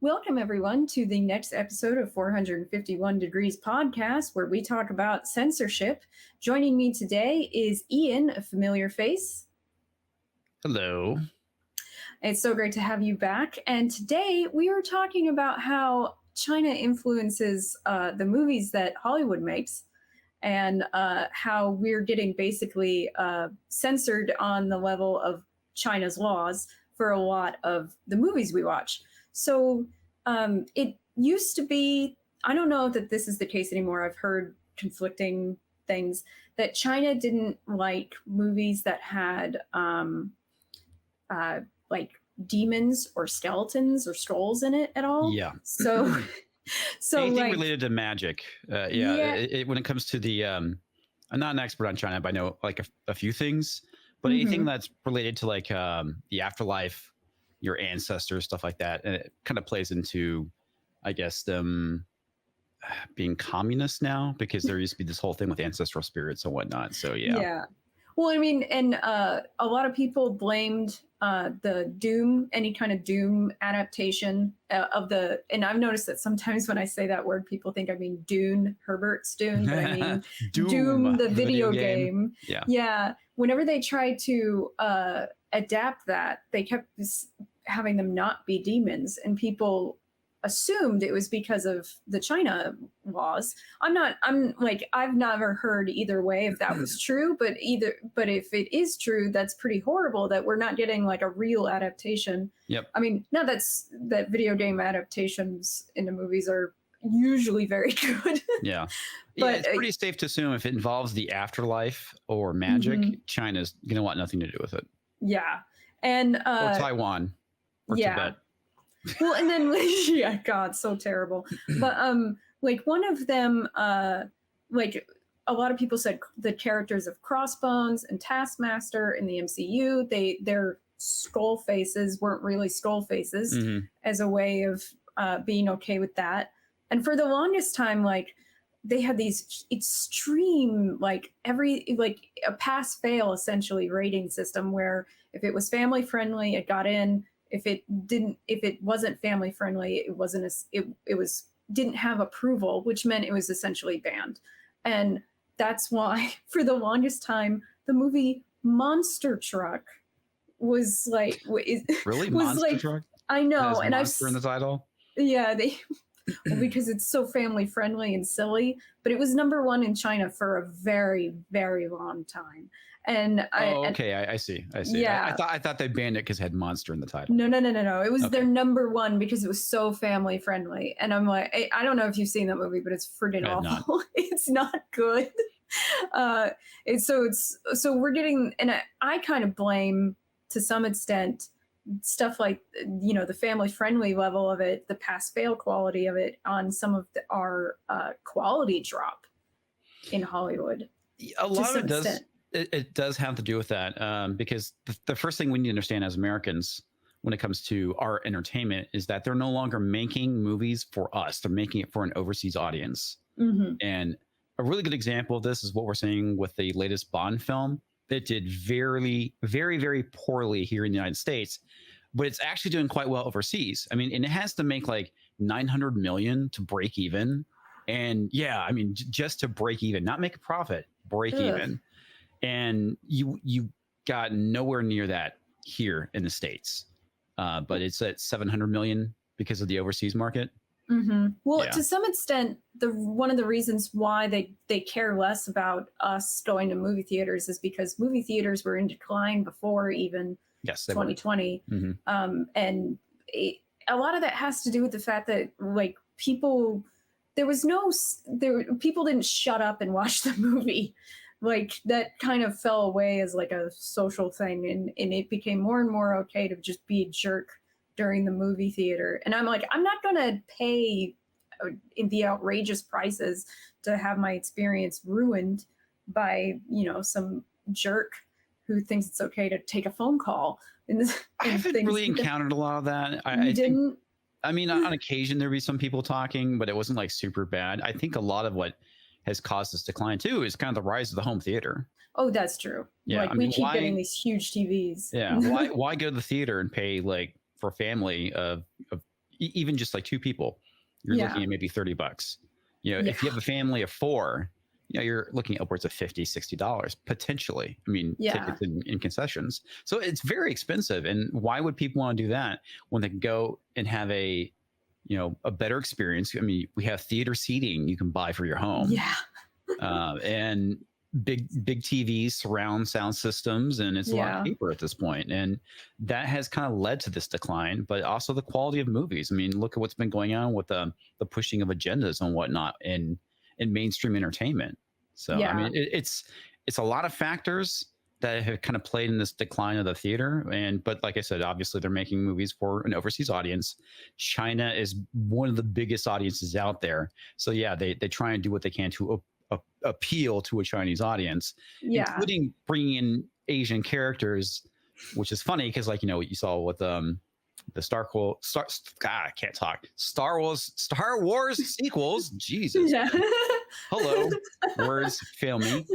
Welcome, everyone, to the next episode of 451 Degrees Podcast, where we talk about censorship. Joining me today is Ian, a familiar face. Hello. It's so great to have you back. And today we are talking about how China influences the movies that Hollywood makes and how we're getting basically censored on the level of China's laws for a lot of the movies we watch. So it used to be, I don't know that this is the case anymore. I've heard conflicting things that China didn't like movies that had like demons or skeletons or skulls in it at all. Yeah. So Anything like related to magic. When it comes to the, I'm not an expert on China, but I know like a few things. But anything that's related to like the afterlife, your ancestors, stuff like that, and it kind of plays into, I guess, them being communist now, because there used to be this whole thing with ancestral spirits and whatnot. So yeah. Well, I mean, and a lot of people blamed the Doom, any kind of Doom adaptation of the, and I've noticed that sometimes when I say that word, people think I mean Dune, Herbert's Dune, but I mean Doom, the video game. Yeah. Whenever they tried to adapt that, they kept having them not be demons, and people assumed it was because of the China laws. I've never heard either way if that was true, but if it is true, that's pretty horrible that we're not getting like a real adaptation. Yep. I mean, that video game adaptations into movies are usually very good. Yeah. But it's pretty safe to assume if it involves the afterlife or magic, China's going to want nothing to do with it. Yeah. And or Taiwan or Tibet. Well, and then yeah, God, so terrible. But like one of them, like a lot of people said the characters of Crossbones and Taskmaster in the MCU, their skull faces weren't really skull faces as a way of being okay with that. And for the longest time, like they had these extreme, like a pass fail essentially rating system where if it was family friendly, it got in. If it wasn't family friendly, it didn't have approval, which meant it was essentially banned. And that's why for the longest time, the movie Monster Truck was like, really Monster Truck? I know. And monster in the title. Yeah. Because it's so family friendly and silly, but it was number one in China for a very, very long time. And I see. Yeah, I thought they banned it because it had monster in the title. No. It was their number one because it was so family friendly. And I'm like, I don't know if you've seen that movie, but it's freaking awful. It's not good. So we're getting, and I kind of blame to some extent stuff like, the family friendly level of it, the pass fail quality of it on some of our quality drop in Hollywood. A lot of it does. It does have to do with that because the first thing we need to understand as Americans when it comes to our entertainment is that they're no longer making movies for us. They're making it for an overseas audience. And a really good example of this is what we're seeing with the latest Bond film. It did very, very, very poorly here in the United States, but it's actually doing quite well overseas. I mean, and it has to make like 900 million to break even. And yeah, I mean, just to break even, not make a profit, break even. And you got nowhere near that here in the States. But it's at 700 million because of the overseas market. Well, to some extent, one of the reasons why they care less about us going to movie theaters is because movie theaters were in decline before even 2020. And a lot of that has to do with the fact that like people didn't shut up and watch the movie. Like that kind of fell away as like a social thing, and it became more and more okay to just be a jerk during the movie theater. And I'm like, I'm not going to pay the outrageous prices to have my experience ruined by, some jerk who thinks it's okay to take a phone call. I haven't really encountered a lot of that. I didn't. I mean, on occasion there'd be some people talking, but it wasn't like super bad. I think a lot of what has caused this decline too is kind of the rise of the home theater. Oh, that's true. Yeah, like we keep getting these huge TVs. Yeah, why go to the theater and pay like for a family of even just like two people, you're looking at maybe $30. If you have a family of four, you're looking at upwards of $50-$60 potentially. I mean, tickets and concessions. So it's very expensive. And why would people want to do that when they can go and have a better experience? I mean, we have theater seating you can buy for your home. And big TVs, surround sound systems, and it's a lot cheaper at this point. And that has kind of led to this decline, but also the quality of movies. I mean, look at what's been going on with the pushing of agendas and whatnot in mainstream entertainment. So I mean, it's a lot of factors that have kind of played in this decline of the theater. But like I said, obviously they're making movies for an overseas audience. China is one of the biggest audiences out there. So they try and do what they can to appeal to a Chinese audience, including bringing in Asian characters, which is funny because what you saw with the Star Wars sequels. Jesus. Hello, words fail me.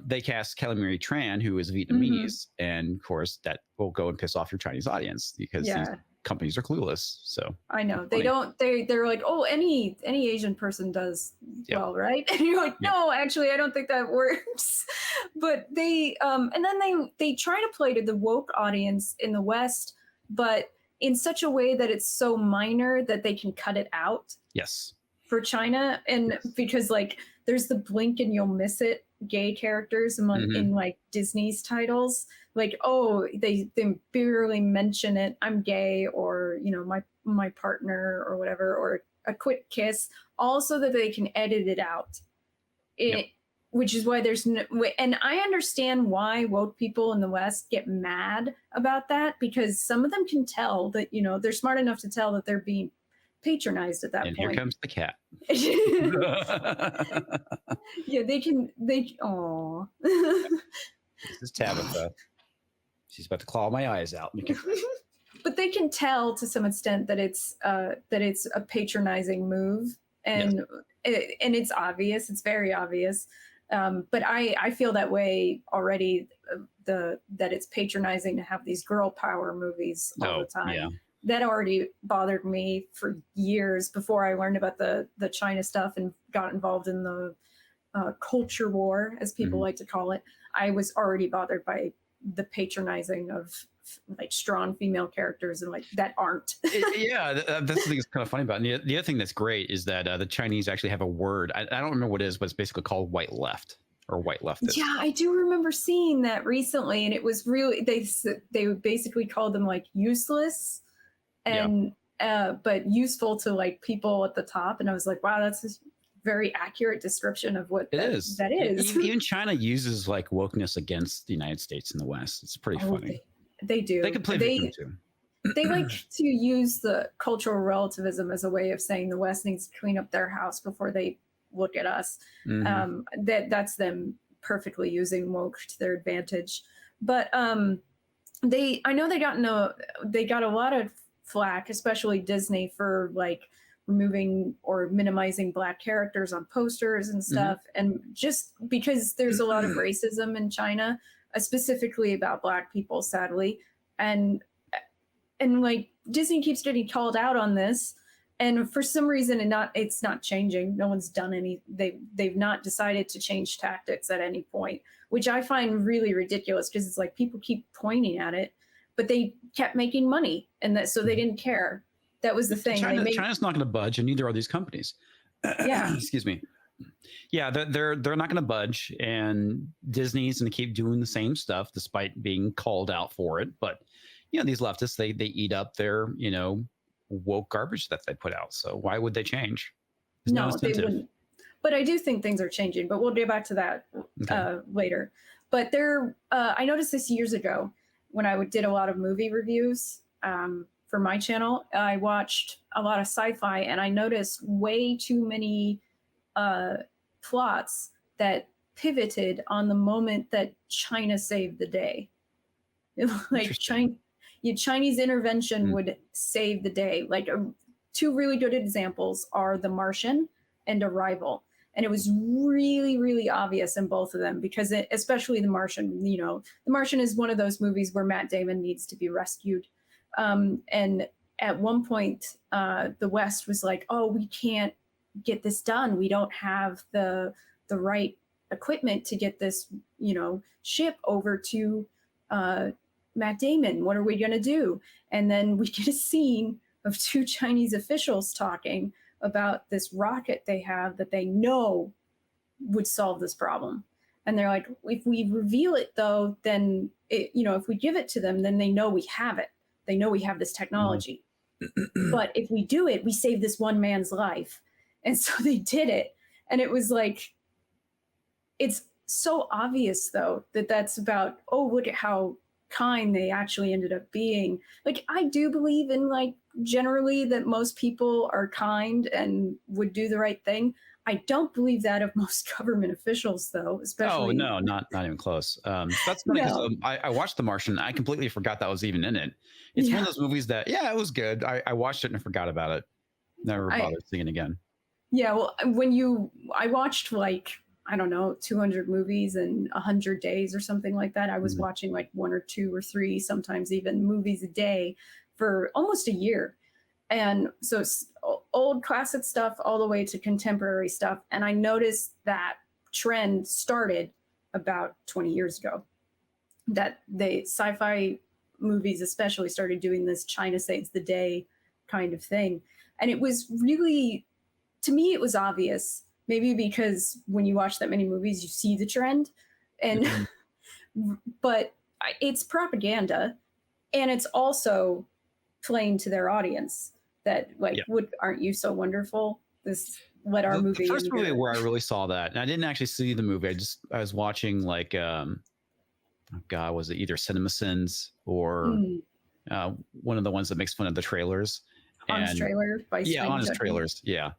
They cast Kelly Marie Tran, who is Vietnamese, and of course that will go and piss off your Chinese audience because these companies are clueless. So I know they don't. They're like, oh, any Asian person does well, right? And you're like, no, actually, I don't think that works. But they and then they try to play to the woke audience in the West, but in such a way that it's so minor that they can cut it out. Yes. For China, and because there's the blink and you'll miss it gay characters in like Disney's titles, they barely mention it, I'm gay, or my partner or whatever, or a quick kiss, also that they can edit it out. Which is why there's no, and I understand why woke people in the West get mad about that, because some of them can tell that they're smart enough to tell that they're being patronized at that point. And here comes the cat. Oh. This is Tabitha. She's about to claw my eyes out. But they can tell to some extent that it's a patronizing move, and it's obvious. It's very obvious. But I feel that way already. That it's patronizing to have these girl power movies all the time. Yeah. That already bothered me for years before I learned about the China stuff and got involved in the culture war, as people like to call it. I was already bothered by the patronizing of strong female characters and that aren't. That's the thing that's kind of funny about it. And the other thing that's great is that the Chinese actually have a word. I don't remember what it is, but it's basically called white left or white leftist. Yeah, I do remember seeing that recently, and it was really they basically called them useless. And but useful to people at the top, and I was like, wow, that's a very accurate description of what that is. Even China uses wokeness against the United States and the West. It's pretty funny. They do. They can play victim too. They like to use the cultural relativism as a way of saying the West needs to clean up their house before they look at us. That's them perfectly using woke to their advantage. But I know they got a lot of flack, especially Disney, for removing or minimizing Black characters on posters and stuff. And just because there's a lot of racism in China, specifically about Black people, sadly. And Disney keeps getting called out on this. And for some reason, it's not changing. No one's done any. They've not decided to change tactics at any point, which I find really ridiculous, because it's people keep pointing at it, but they kept making money, and so they didn't care. That was the thing. China's not going to budge, and neither are these companies. Yeah. Excuse me. Yeah, they're not going to budge, and Disney's going to keep doing the same stuff despite being called out for it. But these leftists, they eat up their woke garbage that they put out. So why would they change? No, they wouldn't. But I do think things are changing. But we'll get back to that later. But I noticed this years ago when I did a lot of movie reviews for my channel. I watched a lot of sci-fi, and I noticed way too many plots that pivoted on the moment that China saved the day. Chinese intervention would save the day. Two really good examples are The Martian and Arrival. And it was really, really obvious in both of them, because especially The Martian, The Martian is one of those movies where Matt Damon needs to be rescued. And at one point, the West was like, "Oh, we can't get this done. We don't have the right equipment to get this, ship over to Matt Damon. What are we gonna do?" And then we get a scene of two Chinese officials talking about this rocket they have that they know would solve this problem. And they're like, if we reveal it though, then if we give it to them, then they know we have it. They know we have this technology. But if we do it, we save this one man's life. And so they did it. And it was like, it's so obvious though, that that's about, oh, look at how kind they actually ended up being. Like, I do believe in, like, generally that most people are kind and would do the right thing. I don't believe that of most government officials, though, especially. Oh, no, not even close. That's funny because I watched The Martian. I completely forgot that was even in it. It's one of those movies that, it was good. I watched it and forgot about it. Never bothered seeing it again. Yeah, well, I watched, like, I don't know, 200 movies in 100 days or something like that. I was watching like 1 or 2 or 3, sometimes even movies a day for almost a year. And so it's old classic stuff all the way to contemporary stuff. And I noticed that trend started about 20 years ago, that the sci-fi movies especially started doing this China saves the day kind of thing. And it was really, to me, it was obvious, maybe because when you watch that many movies, you see the trend. And but it's propaganda, and it's also playing to their audience that, like, aren't you so wonderful? This let our movie. The first movie where I really saw that, and I didn't actually see the movie. I was watching, like, oh God, was it either CinemaSins or one of the ones that makes fun of the trailers? Honest Trailer by Honest Trailers. Yeah.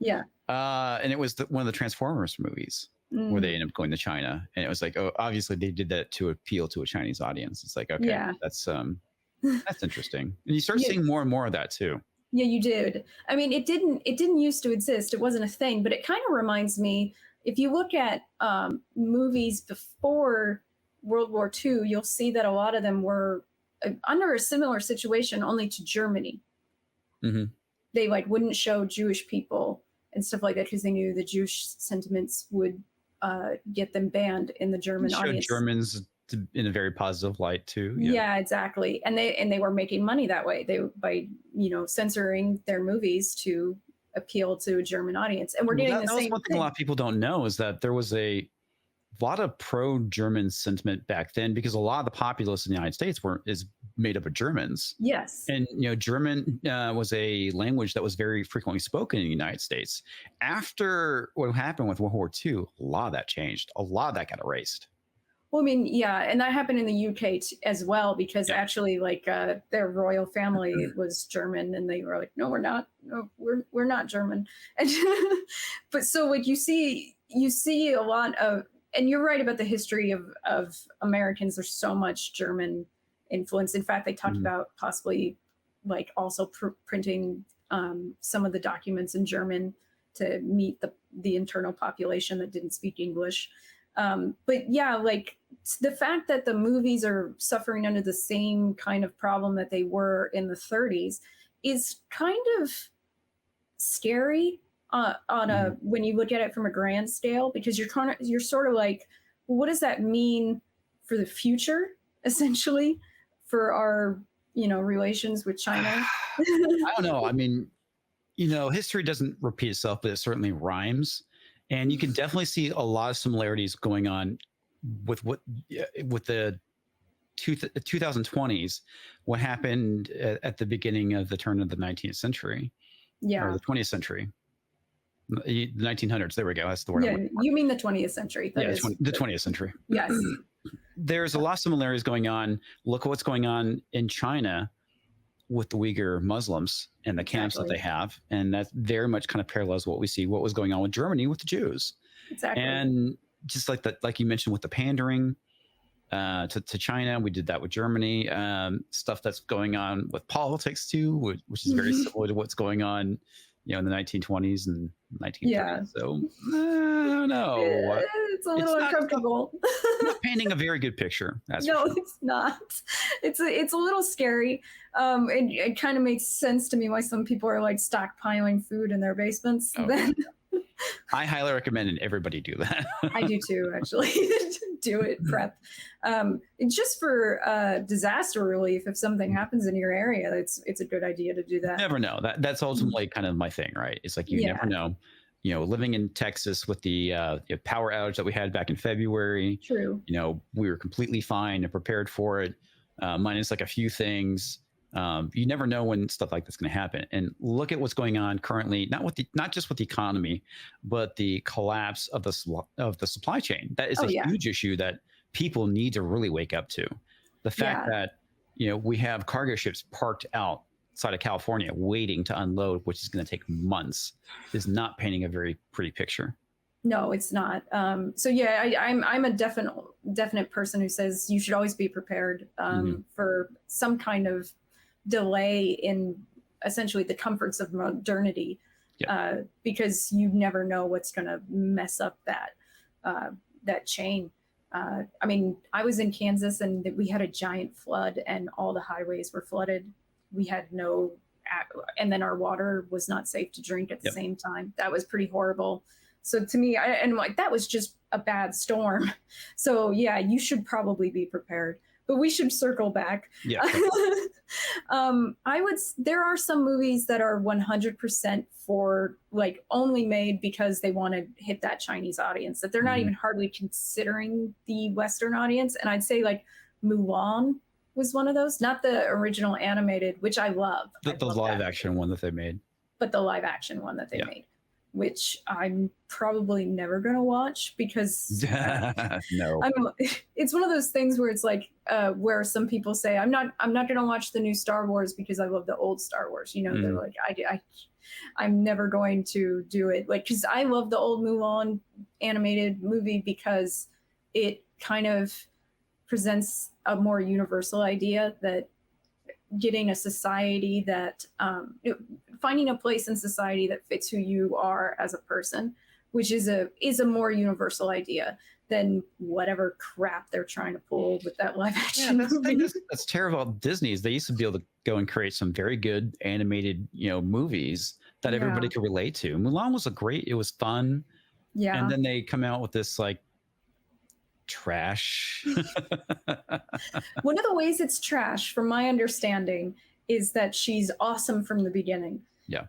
And it was one of the Transformers movies where they ended up going to China, and it was like, oh, obviously they did that to appeal to a Chinese audience. It's like, okay, that's interesting, and you start seeing more and more of that too. Yeah, you did. I mean, it didn't used to exist. It wasn't a thing, but it kind of reminds me, if you look at movies before World War II, you'll see that a lot of them were under a similar situation, only to Germany. They, like, wouldn't show Jewish people and stuff like that because they knew the Jewish sentiments would get them banned in the German audience. Germans in a very positive light too. Yeah, exactly. And they were making money that way. By censoring their movies to appeal to a German audience. And we're getting the same thing. One thing a lot of people don't know is that there was a lot of pro-German sentiment back then, because a lot of the populace in the United States is made up of Germans. Yes. And, German was a language that was very frequently spoken in the United States. After what happened with World War II, a lot of that changed. A lot of that got erased. Well, I mean, yeah, and that happened in the UK as well, because actually, like, their royal family was German, and they were like, "No, we're not. No, we're not German." And but so, like, you see a lot of, and you're right about the history of Americans. There's so much German influence. In fact, they talked about possibly, like, also printing some of the documents in German to meet the internal population that didn't speak English. But yeah, like, the fact that the movies are suffering under the same kind of problem that they were in the 30s is kind of scary when you look at it from a grand scale, because you're sort of like, well, what does that mean for the future, essentially, for our relations with China? I don't know. I mean, history doesn't repeat itself, but it certainly rhymes. And you can definitely see a lot of similarities going on with the 2020s, what happened at the beginning of the turn of the 19th century, or the 20th century, the 1900s. There we go. That's the word. Yeah, you mean the 20th century? The 20th century. Yes. There's a lot of similarities going on. Look at what's going on in China with the Uyghur Muslims and the camps that they have. And that very much kind of parallels what was going on with Germany with the Jews. Exactly. And just like you mentioned with the pandering to China, we did that with Germany. Stuff that's going on with politics too, which is very similar to what's going on, in the 1920s and 1930s. Yeah. So I don't know. It's a little uncomfortable. Not painting a very good picture. No, sure. It's not. It's a little scary. It kind of makes sense to me why some people are like stockpiling food in their basements. Then I highly recommend everybody do that. I do too, actually. Do it, prep. It's just for disaster relief. If something happens in your area, it's a good idea to do that. You never know. That's ultimately kind of my thing, right? It's like you never know. You know, living in Texas with the power outage that we had back in February. True. You know, we were completely fine and prepared for it, minus like a few things. You never know when stuff like that's going to happen. And look at what's going on currently, not just with the economy, but the collapse of the supply chain. That is a huge issue that people need to really wake up to. The fact that, you know, we have cargo ships parked outside of California waiting to unload, which is going to take months, is not painting a very pretty picture. No, it's not. So yeah, I'm a definite person who says you should always be prepared for some kind of delay in essentially the comforts of modernity, because you never know what's going to mess up that chain. I mean, I was in Kansas and we had a giant flood and all the highways were flooded. We had and then our water was not safe to drink at the same time. That was pretty horrible. So to me, that was just a bad storm. So yeah, you should probably be prepared. But we should circle back. Yeah. There are some movies that are 100% for like only made because they want to hit that Chinese audience, that they're not even hardly considering the Western audience. And I'd say like Mulan was one of those, not the original animated, which I love. The live action one that they made. But the live action one that they made, which I'm probably never going to watch because no, it's one of those things where it's like where some people say I'm not going to watch the new Star Wars because I love the old Star Wars. You know, they're like I'm never going to do it, like, because I love the old Mulan animated movie because it kind of presents a more universal idea that getting a society that finding a place in society that fits who you are as a person, which is a more universal idea than whatever crap they're trying to pull with that live action movie. That's terrible about Disney is they used to be able to go and create some very good animated, you know, movies that everybody could relate to. Mulan was it was fun. Yeah. And then they come out with this like trash. One of the ways it's trash, from my understanding, is that she's awesome from the beginning. Yeah.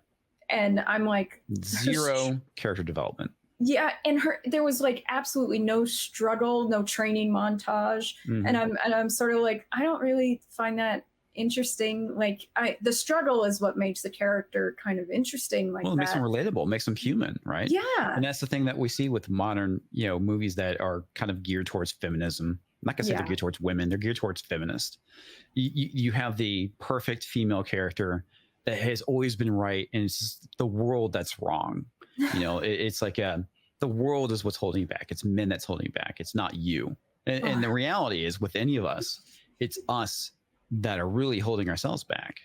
And I'm like, zero character development. Yeah, and there was like absolutely no struggle, no training montage, and I'm sort of like, I don't really find that interesting. Like the struggle is what makes the character kind of interesting. Like, well, it makes them relatable, makes them human, right? Yeah, and that's the thing that we see with modern, you know, movies that are kind of geared towards feminism. I'm not gonna say they're geared towards women; they're geared towards feminist. You have the perfect female character that has always been right, and it's just the world that's wrong. You know, it's like the world is what's holding you back. It's men that's holding you back. It's not you. And the reality is, with any of us, it's us that are really holding ourselves back.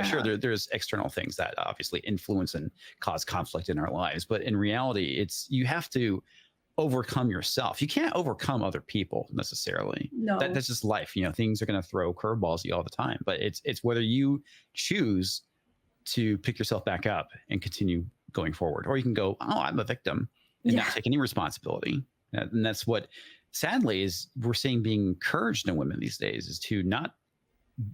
Sure, there's external things that obviously influence and cause conflict in our lives, but in reality, you have to overcome yourself. You can't overcome other people necessarily. No, that's just life. You know, things are going to throw curveballs at you all the time. But it's whether you choose to pick yourself back up and continue going forward, or you can go, oh, I'm a victim, and not take any responsibility. And that's what, sadly, is we're seeing being encouraged in women these days, is to not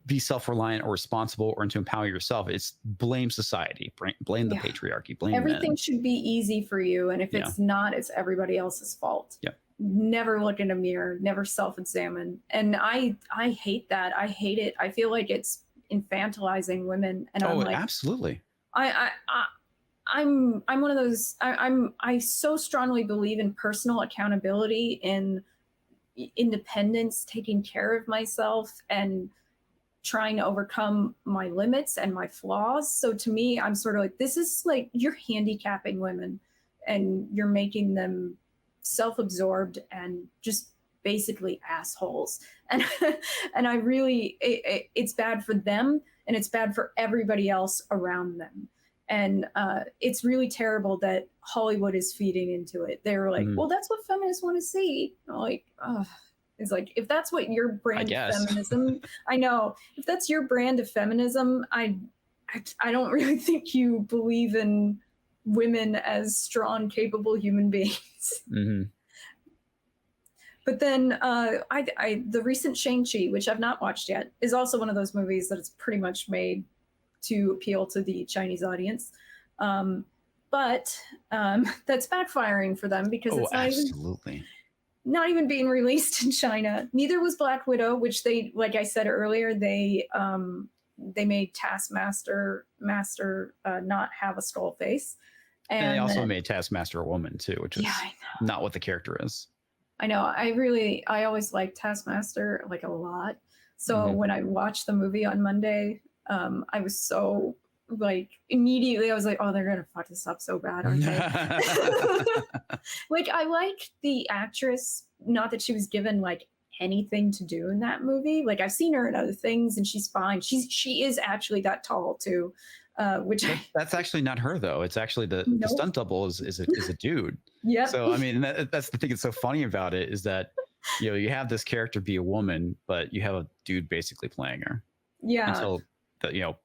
be self-reliant or responsible or to empower yourself. It's blame society, blame the patriarchy, blame everything men. Should be easy for you, and if it's not, it's everybody else's fault. Yeah. Never look in a mirror, never self-examine. And I hate that. I hate it. I feel like it's infantilizing women. And I'm like, absolutely. I'm one of those. I so strongly believe in personal accountability, in independence, taking care of myself, and trying to overcome my limits and my flaws. So to me, I'm sort of like, this is like, you're handicapping women, and you're making them self-absorbed and just basically assholes. And and I really, it's bad for them, and it's bad for everybody else around them. And it's really terrible that Hollywood is feeding into it. They're like, well, that's what feminists want to see. Like, it's like, if that's what your brand of feminism, I know, if that's your brand of feminism, I don't really think you believe in women as strong, capable human beings. But then the recent Shang-Chi, which I've not watched yet, is also one of those movies that it's pretty much made to appeal to the Chinese audience. But that's backfiring for them because it's not even being released in China. Neither was Black Widow, which they, like I said earlier, they made Taskmaster not have a skull face. And they also made Taskmaster a woman too, which is not what the character is. I know. I always liked Taskmaster like a lot. So when I watched the movie on Monday, I was so like immediately I was like, oh, they're gonna fuck this up so bad, aren't they? Like I like the actress, not that she was given like anything to do in that movie. Like I've seen her in other things and she's fine. She is actually that tall too. Which that's actually not her though. It's actually the stunt double is a dude. Yeah. So I mean that's the thing that's so funny about it is that you have this character be a woman, but you have a dude basically playing her. Yeah. Until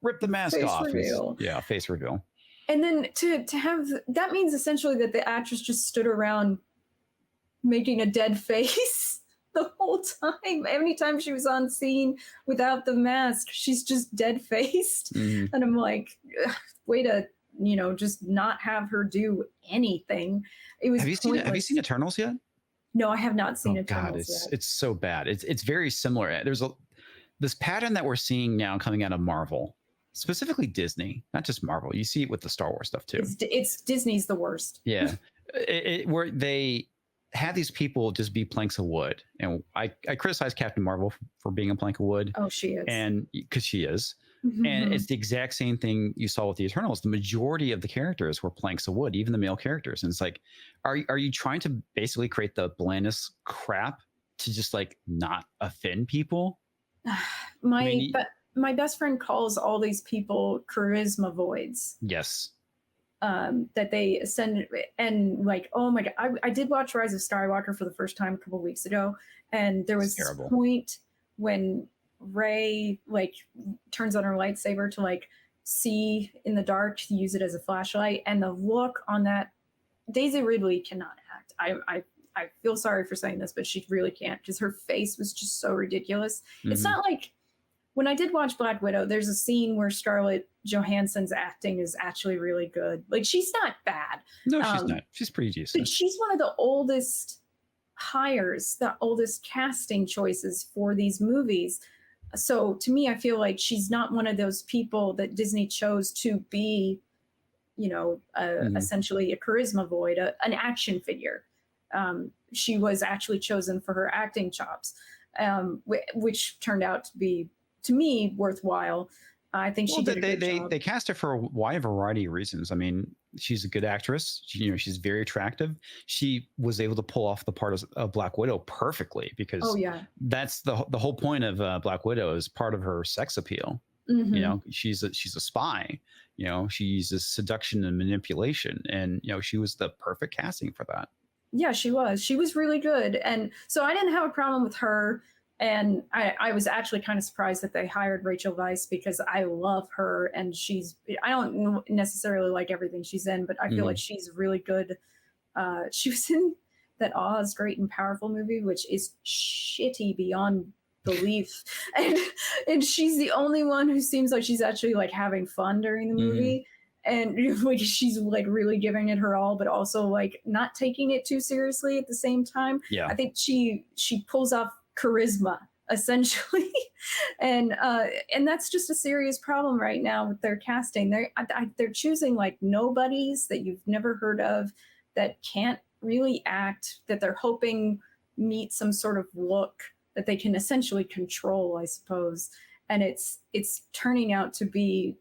rip the mask off. Face reveal. And then to have that means essentially that the actress just stood around making a dead face the whole time. Anytime she was on scene without the mask, she's just dead faced. And I'm like, way to just not have her do anything. It was. Have you seen Eternals yet? No, I have not seen Eternals. God, it's so bad. It's very similar. There's this pattern that we're seeing now coming out of Marvel, specifically Disney, not just Marvel. You see it with the Star Wars stuff too. It's Disney's the worst. Yeah, where they have these people just be planks of wood, and I criticize Captain Marvel for being a plank of wood. Oh, she is, and because she is, and it's the exact same thing you saw with the Eternals. The majority of the characters were planks of wood, even the male characters, and it's like, are you trying to basically create the blandest crap to just like not offend people? My best friend calls all these people charisma voids. Yes. That they ascend and like, oh my God, I did watch Rise of Skywalker for the first time a couple of weeks ago. And there was this point when Rey like turns on her lightsaber to like see in the dark, to use it as a flashlight. And the look on that, Daisy Ridley cannot act. I feel sorry for saying this, but she really can't because her face was just so ridiculous. It's not like when I did watch Black Widow, there's a scene where Scarlett Johansson's acting is actually really good. Like she's not bad. No, she's not. She's pretty decent. But she's one of the oldest hires, the oldest casting choices for these movies. So to me, I feel like she's not one of those people that Disney chose to be, essentially a charisma void, an action figure. She was actually chosen for her acting chops, which turned out to be, to me, worthwhile. I think she did a good job. They cast her for a wide variety of reasons. I mean, she's a good actress. She's very attractive. She was able to pull off the part of Black Widow perfectly because that's the whole point of Black Widow is part of her sex appeal. She's a spy. She uses seduction and manipulation, and she was the perfect casting for that. Yeah, she was really good. And so I didn't have a problem with her. And I was actually kind of surprised that they hired Rachel Weisz because I love her. And I don't necessarily like everything she's in, but I feel like she's really good. She was in that Oz Great and Powerful movie, which is shitty beyond belief. And she's the only one who seems like she's actually like having fun during the movie. And like she's like really giving it her all, but also like not taking it too seriously at the same time. Yeah. I think she pulls off charisma essentially, and that's just a serious problem right now with their casting. They're choosing like nobodies that you've never heard of that can't really act, that they're hoping meet some sort of look that they can essentially control, I suppose. And it's turning out to be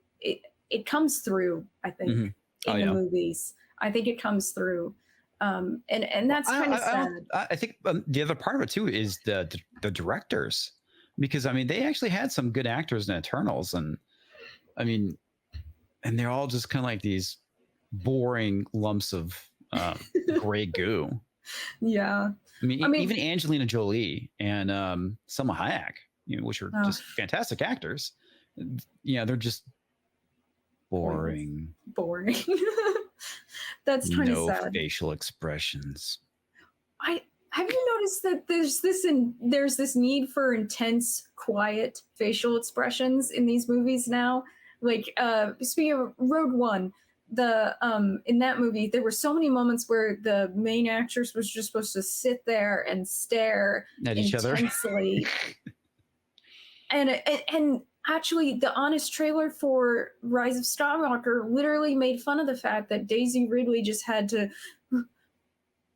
it comes through, I think, in the movies. I think it comes through. And that's kind of sad. I think the other part of it too is the directors, because I mean they actually had some good actors in Eternals, and I mean and they're all just kind of like these boring lumps of gray goo. Yeah. I mean, even Angelina Jolie and Selma Hayek, which are just fantastic actors. They're just boring. Boring. That's kind of sad. No facial expressions. Have you noticed that there's this need for intense, quiet facial expressions in these movies now? Like, speaking of Rogue One, in that movie, there were so many moments where the main actress was just supposed to sit there and stare at each intensely. and actually, the honest trailer for Rise of Skywalker literally made fun of the fact that Daisy Ridley just had to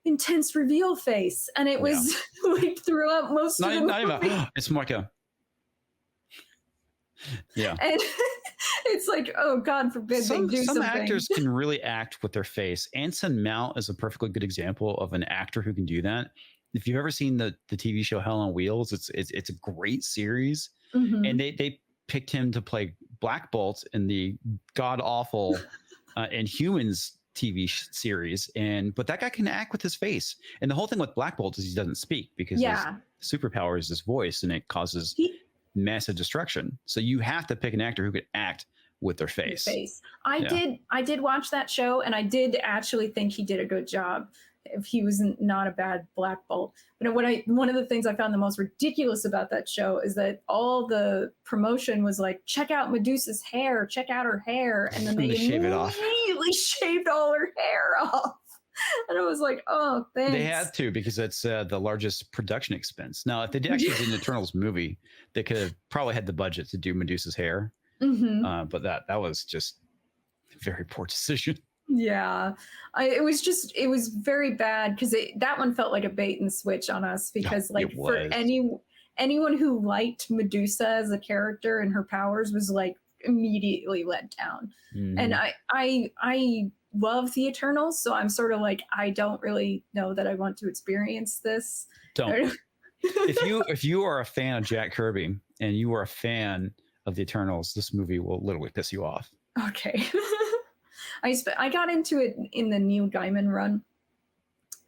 intense reveal face, and it was like throughout most of the movie. Not even, it's Micah. Yeah. And it's like, oh, God forbid they do something. Some actors can really act with their face. Anson Mount is a perfectly good example of an actor who can do that. If you've ever seen the TV show Hell on Wheels, it's a great series. Mm-hmm. And they picked him to play Black Bolt in the god-awful Inhumans TV series. But that guy can act with his face. And the whole thing with Black Bolt is he doesn't speak because his superpower is his voice, and it causes massive destruction. So you have to pick an actor who could act with their face. I did watch that show, and I did actually think he did a good job. If he was not a bad Black Bolt. But one of the things I found the most ridiculous about that show is that all the promotion was like, check out Medusa's hair, check out her hair, and then they shave it off. Immediately shaved all her hair off. And I was like, oh, thanks. They had to, because it's the largest production expense. Now, if they actually did an Eternals movie, they could have probably had the budget to do Medusa's hair. Mm-hmm. But that was just a very poor decision. Yeah, it was very bad, because that one felt like a bait and switch on us, because for anyone who liked Medusa as a character and her powers was like immediately let down. Mm. And I love the Eternals, so I'm sort of like, I don't really know that I want to experience this. Don't. If you are a fan of Jack Kirby and you are a fan of the Eternals, this movie will literally piss you off. Okay. I got into it in the Neil Gaiman run.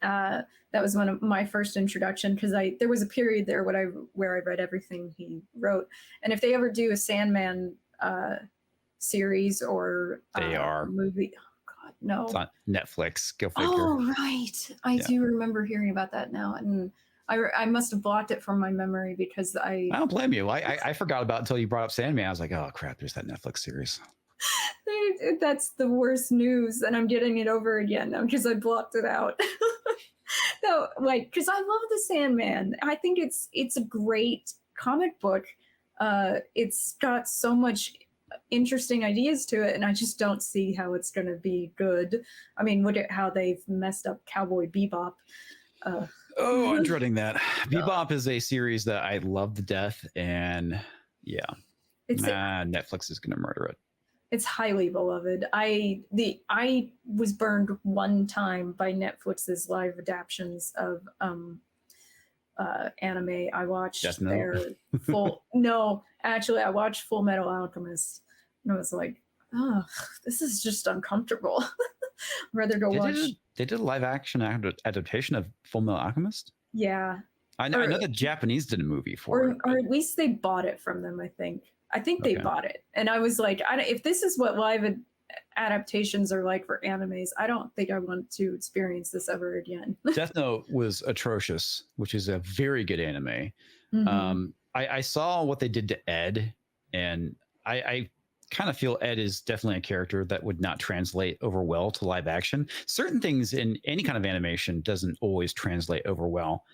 That was one of my first introduction, because there was a period there where I read everything he wrote. And if they ever do a Sandman series or movie, oh God, no, it's on Netflix. Go figure. Oh right, I do remember hearing about that now, and I must have blocked it from my memory, because I don't blame you. I forgot about it until you brought up Sandman. I was like, oh crap, there's that Netflix series. That's the worst news, and I'm getting it over again now because I blocked it out. No, because I love the Sandman. I think it's a great comic book. It's got so much interesting ideas to it, and I just don't see how it's going to be good. I mean, look at how they've messed up Cowboy Bebop. I'm dreading that. Bebop is a series that I love to death, and Netflix is going to murder it. It's highly beloved. I was burned one time by Netflix's live adaptions of anime. I watched their full. No, actually, I watched Full Metal Alchemist, and I was like, oh, this is just uncomfortable. Rather go watch. They did a live action adaptation of Full Metal Alchemist. Yeah, I know the Japanese did a movie for it, or at least they bought it from them. I think they bought it, and I was like, if this is what live adaptations are like for animes, I don't think I want to experience this ever again. Death Note was atrocious, which is a very good anime. Mm-hmm. I saw what they did to Ed, and I kind of feel Ed is definitely a character that would not translate over well to live action. Certain things in any kind of animation doesn't always translate over well.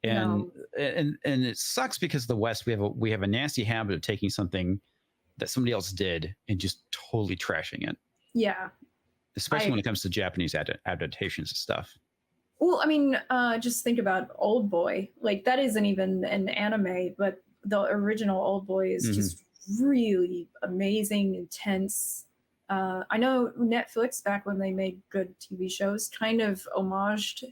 And it sucks, because the West, we have a nasty habit of taking something that somebody else did and just totally trashing it. Yeah. Especially when it comes to Japanese adaptations of stuff. Well, I mean, just think about Old Boy. Like, that isn't even an anime, but the original Old Boy is just really amazing, intense. I know Netflix, back when they made good TV shows, kind of homaged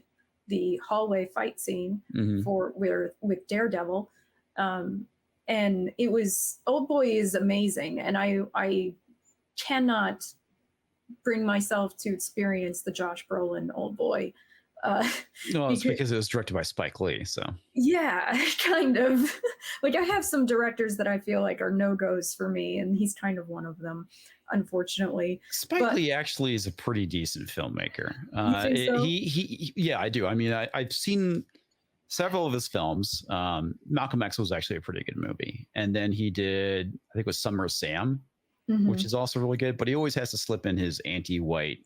the hallway fight scene with Daredevil, and it was Old Boy is amazing, and I cannot bring myself to experience the Josh Brolin Old Boy. No, it's because it was directed by Spike Lee. So yeah, kind of. Like I have some directors that I feel like are no-goes for me, and he's kind of one of them, unfortunately. Spike Lee actually is a pretty decent filmmaker. You think so? Yeah, I do. I mean, I've seen several of his films. Malcolm X was actually a pretty good movie, and then he did, I think it was Summer of Sam, which is also really good. But he always has to slip in his anti-white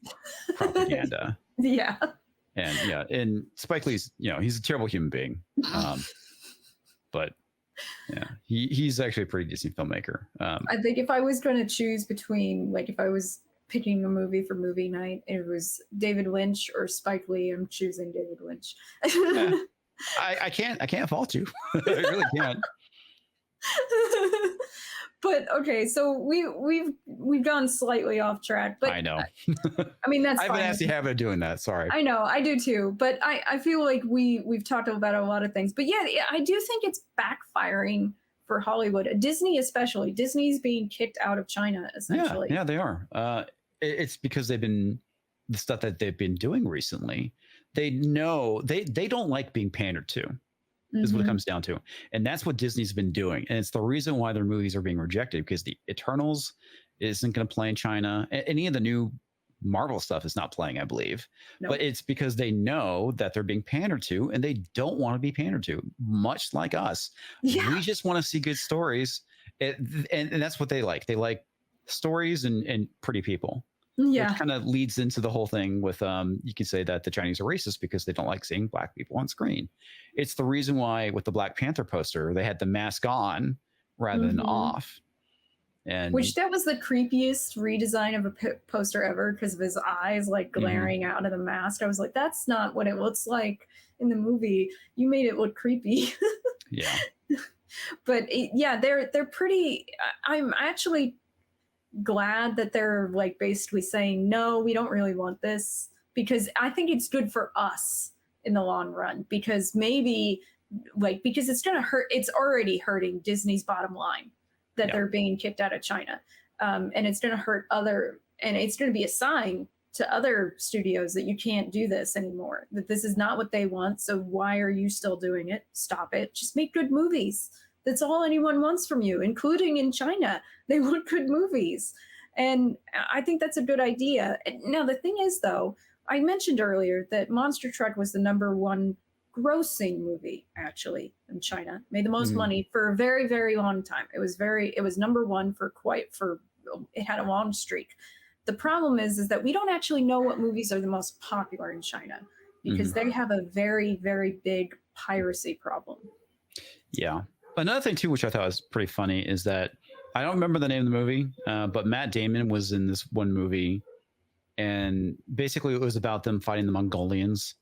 propaganda. Yeah. And Spike Lee's, he's a terrible human being. But yeah, he's actually a pretty decent filmmaker. I think if I was going to choose between, like, if I was picking a movie for movie night, it was David Lynch or Spike Lee. I'm choosing David Lynch. Yeah. I can't fault you. I really can't. But okay, so we've gone slightly off track, but I know. I mean, that's I have an nasty habit of doing that. Sorry. I know, I do too. But I feel like we've talked about a lot of things. But yeah, I do think it's backfiring for Hollywood, Disney especially. Disney's being kicked out of China essentially. Yeah, they are. It's because the stuff that they've been doing recently. They know they don't like being pandered to. Is what it comes down to. And that's what Disney's been doing. And it's the reason why their movies are being rejected, because the Eternals isn't going to play in China. Any of the new Marvel stuff is not playing, I believe. Nope. But it's because they know that they're being pandered to, and they don't want to be pandered to, much like us. Yeah. We just want to see good stories. And that's what they like. They like stories and pretty people. Yeah. Which kind of leads into the whole thing with, you can say that the Chinese are racist because they don't like seeing black people on screen. It's the reason why with the Black Panther poster, they had the mask on rather than off. And which that was the creepiest redesign of a poster ever because of his eyes like glaring out of the mask. I was like, that's not what it looks like in the movie. You made it look creepy. Yeah. But they're pretty, I'm actually glad that they're like basically saying, no, we don't really want this, because I think it's good for us in the long run, because maybe because it's going to hurt. It's already hurting Disney's bottom line that they're being kicked out of China. And it's going to hurt and it's going to be a sign to other studios that you can't do this anymore, that this is not what they want. So why are you still doing it? Stop it. Just make good movies. That's all anyone wants from you, including in China. They want good movies. And I think that's a good idea. Now, the thing is, though, I mentioned earlier that Monster Truck was the #1 grossing movie, actually, in China. Made the most money for a very, very long time. It was #1 it had a long streak. The problem is that we don't actually know what movies are the most popular in China, because they have a very, very big piracy problem. Yeah. Another thing, too, which I thought was pretty funny, is that I don't remember the name of the movie, but Matt Damon was in this one movie. And basically it was about them fighting the Mongolians.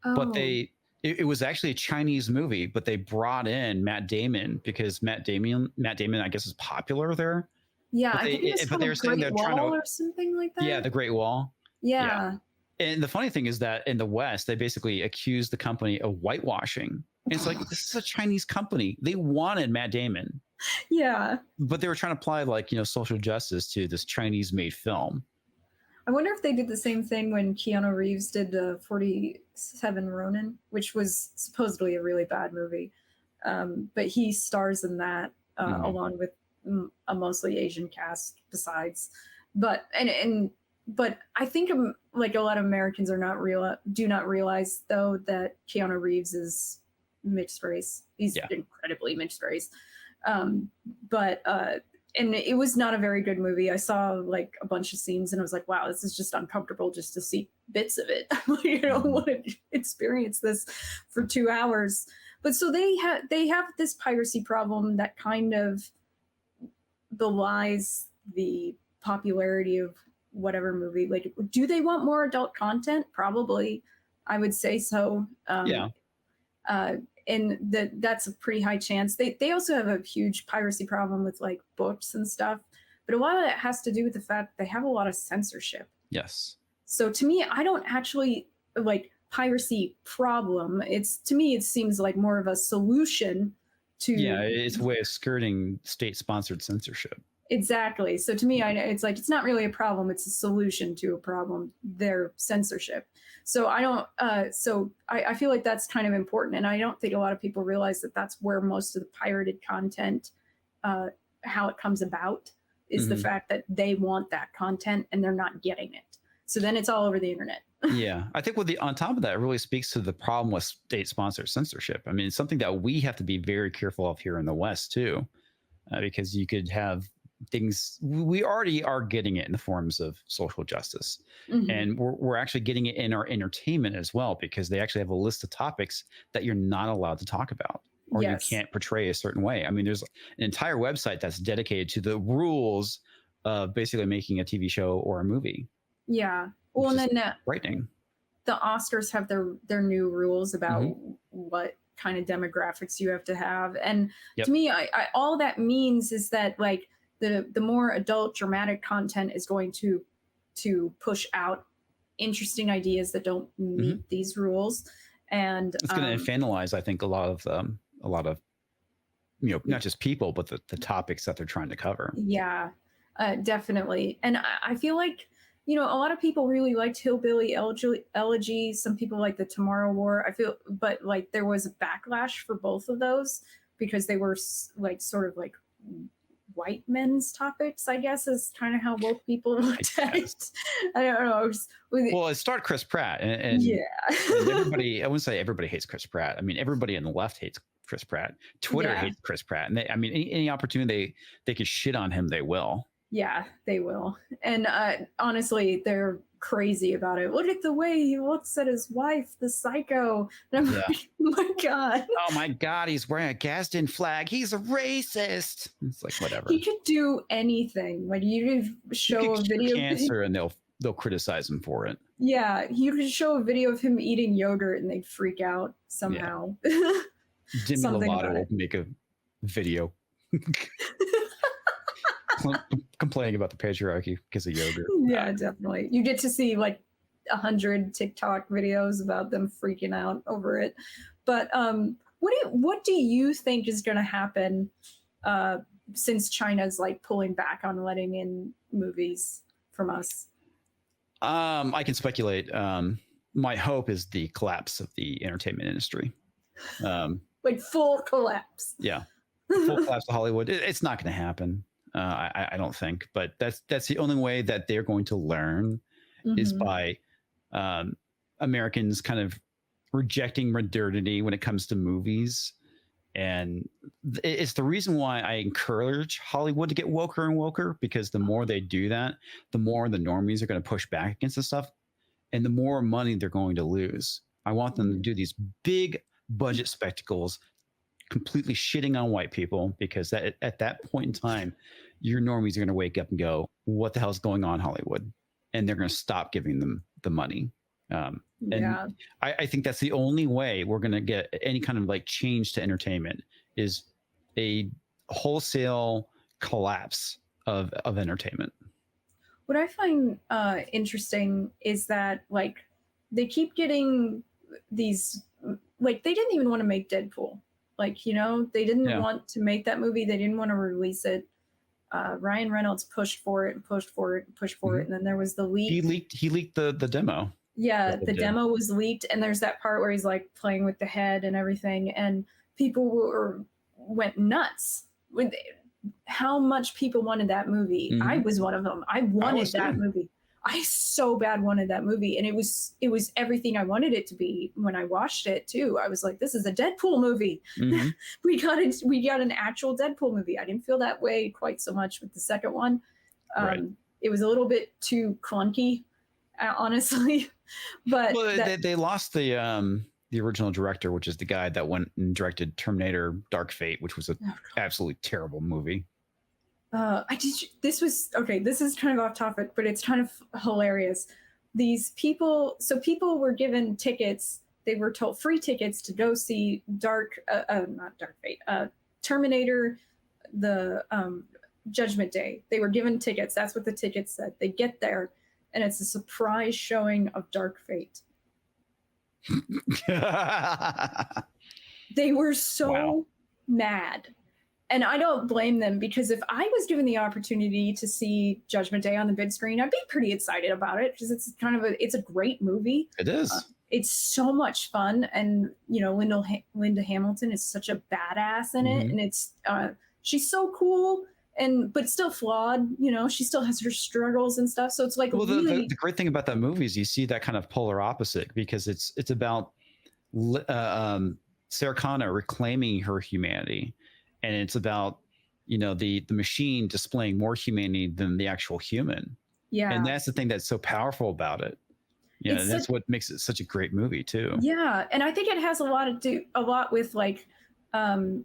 Oh. But it was actually a Chinese movie, but they brought in Matt Damon because Matt Damon, I guess, is popular there. Yeah, I think it was called the Great Wall or something like that. Yeah, the Great Wall. Yeah. And the funny thing is that in the West, they basically accused the company of whitewashing. And it's like, this is a Chinese company. They wanted Matt Damon. Yeah. But they were trying to apply social justice to this Chinese-made film. I wonder if they did the same thing when Keanu Reeves did 47 Ronin, which was supposedly a really bad movie. But he stars in that along with a mostly Asian cast besides. But I think like a lot of Americans do not realize, though, that Keanu Reeves is mixed race. He's incredibly mixed race. And it was not a very good movie. I saw like a bunch of scenes and I was like, wow, this is just uncomfortable just to see bits of it. I don't want to experience this for 2 hours. But so they have this piracy problem that kind of belies the popularity of whatever movie. Like, do they want more adult content? Probably. I would say so. And that's a pretty high chance. They also have a huge piracy problem with like books and stuff. But a lot of it has to do with the fact they have a lot of censorship. Yes. So to me, I don't actually like piracy problem. To me, it seems like more of a solution to. Yeah, it's a way of skirting state-sponsored censorship. Exactly. So to me, it's like, it's not really a problem. It's a solution to a problem, their censorship. So I don't, I feel like that's kind of important. And I don't think a lot of people realize that that's where most of the pirated content, uh, how it comes about is the fact that they want that content and they're not getting it. So then it's all over the internet. Yeah. I think on top of that, it really speaks to the problem with state sponsored censorship. I mean, it's something that we have to be very careful of here in the West too, because you could have things, we already are getting it in the forms of social justice, and we're actually getting it in our entertainment as well, because they actually have a list of topics that you're not allowed to talk about, or you can't portray a certain way. I mean, there's an entire website that's dedicated to the rules of basically making a TV show or a movie. Yeah. Well, and then frightening. The Oscars have their new rules about what kind of demographics you have to have, and to me, I all that means is that like the more adult dramatic content is going to push out interesting ideas that don't meet these rules, and it's going to infantilize, I think, a lot of not just people, but the topics that they're trying to cover. Yeah, definitely. And I feel like, a lot of people really liked Hillbilly Elegy. Some people like the Tomorrow War. I feel, but like there was a backlash for both of those because they were like sort of like white men's topics, I guess, is kind of how woke people looked at it. I don't know. Well, it started Chris Pratt, and and everybody, I wouldn't say everybody hates Chris Pratt. I mean, everybody on the left hates Chris Pratt. Twitter hates Chris Pratt. And any opportunity they could shit on him, they will. Yeah, they will. And honestly, they're crazy about it. Look at the way he looks at his wife, the psycho. And I'm like, oh my God. Oh my God, he's wearing a Gadsden flag. He's a racist. It's like, whatever. He could do anything. Like you could show a video of cancer and they'll criticize him for it. Yeah, you could show a video of him eating yogurt and they'd freak out somehow. Yeah. Demi Lovato will make a video complaining about the patriarchy because of yogurt. Yeah, definitely. You get to see like 100 TikTok videos about them freaking out over it. But what do you think is going to happen since China's like pulling back on letting in movies from us? I can speculate. My hope is the collapse of the entertainment industry. Like full collapse. Yeah, full collapse of Hollywood. It's not going to happen. I don't think, but that's the only way that they're going to learn is by Americans kind of rejecting modernity when it comes to movies. And it's the reason why I encourage Hollywood to get woker and woker, because the more they do that, the more the normies are going to push back against this stuff and the more money they're going to lose. I want them to do these big budget spectacles completely shitting on white people, because at that point in time, your normies are going to wake up and go, what the hell is going on, Hollywood? And they're going to stop giving them the money. And I think that's the only way we're going to get any kind of like change to entertainment, is a wholesale collapse of entertainment. What I find interesting is that like they keep getting these, like they didn't even want to make Deadpool. Like, they didn't want to make that movie. They didn't want to release it. Ryan Reynolds pushed for it and pushed for it and pushed for it. And then there was the leak. He leaked the demo. Yeah, the demo was leaked. And there's that part where he's like playing with the head and everything. And people went nuts with how much people wanted that movie. I was one of them. I wanted that movie. I so bad wanted that movie, and it was everything I wanted it to be. When I watched it too, I was like, "This is a Deadpool movie." We got an actual Deadpool movie. I didn't feel that way quite so much with the second one. It was a little bit too clunky, honestly. But they lost the original director, which is the guy that went and directed Terminator: Dark Fate, which was an absolutely terrible movie. This is kind of off topic, but it's kind of hilarious. These people were given tickets. They were told free tickets to go see not Dark Fate, Terminator, the Judgment Day. They were given tickets. That's what the tickets said. They get there, and it's a surprise showing of Dark Fate. They were so mad. And I don't blame them, because if I was given the opportunity to see Judgment Day on the big screen, I'd be pretty excited about it, because it's kind of it's a great movie. It is. It's so much fun, and Linda Hamilton is such a badass in it, and it's she's so cool, but still flawed. She still has her struggles and stuff. So it's like, well, the great thing about that movie is you see that kind of polar opposite, because it's about Sarah Connor reclaiming her humanity, and it's about the machine displaying more humanity than the actual human. Yeah, and that's the thing that's so powerful about it. Yeah, and that's what makes it such a great movie too. Yeah, and I think it has a lot with like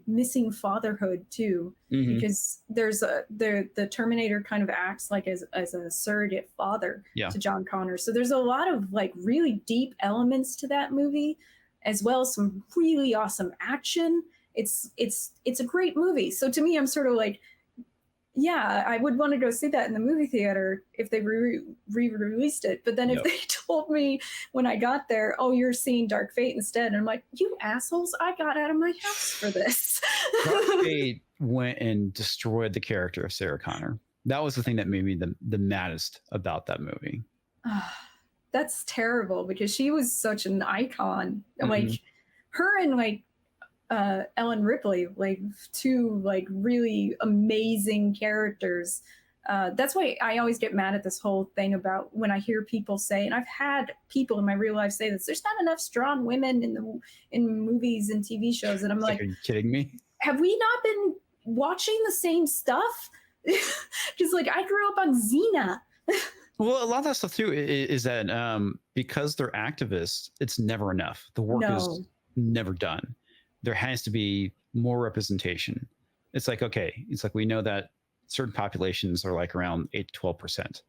missing fatherhood too, because there's the Terminator kind of acts like as a surrogate father to John Connor. So there's a lot of like really deep elements to that movie, as well as some really awesome action. It's a great movie. So to me, I'm sort of like, yeah, I would want to go see that in the movie theater if they re-released it. But then if they told me when I got there, oh, you're seeing Dark Fate instead, and I'm like, you assholes, I got out of my house for this. Dark Fate went and destroyed the character of Sarah Connor. That was the thing that made me the maddest about that movie. That's terrible, because she was such an icon. Like her and like Ellen Ripley, like two like really amazing characters. That's why I always get mad at this whole thing about when I hear people say, and I've had people in my real life say this, there's not enough strong women in movies and TV shows, and I'm like, are you kidding me? Have we not been watching the same stuff? Because like I grew up on Xena. Well, a lot of that stuff too is that because they're activists, it's never enough. The work is never done. There has to be more representation. It's like, okay, it's like we know that certain populations are like around 8 to 12%,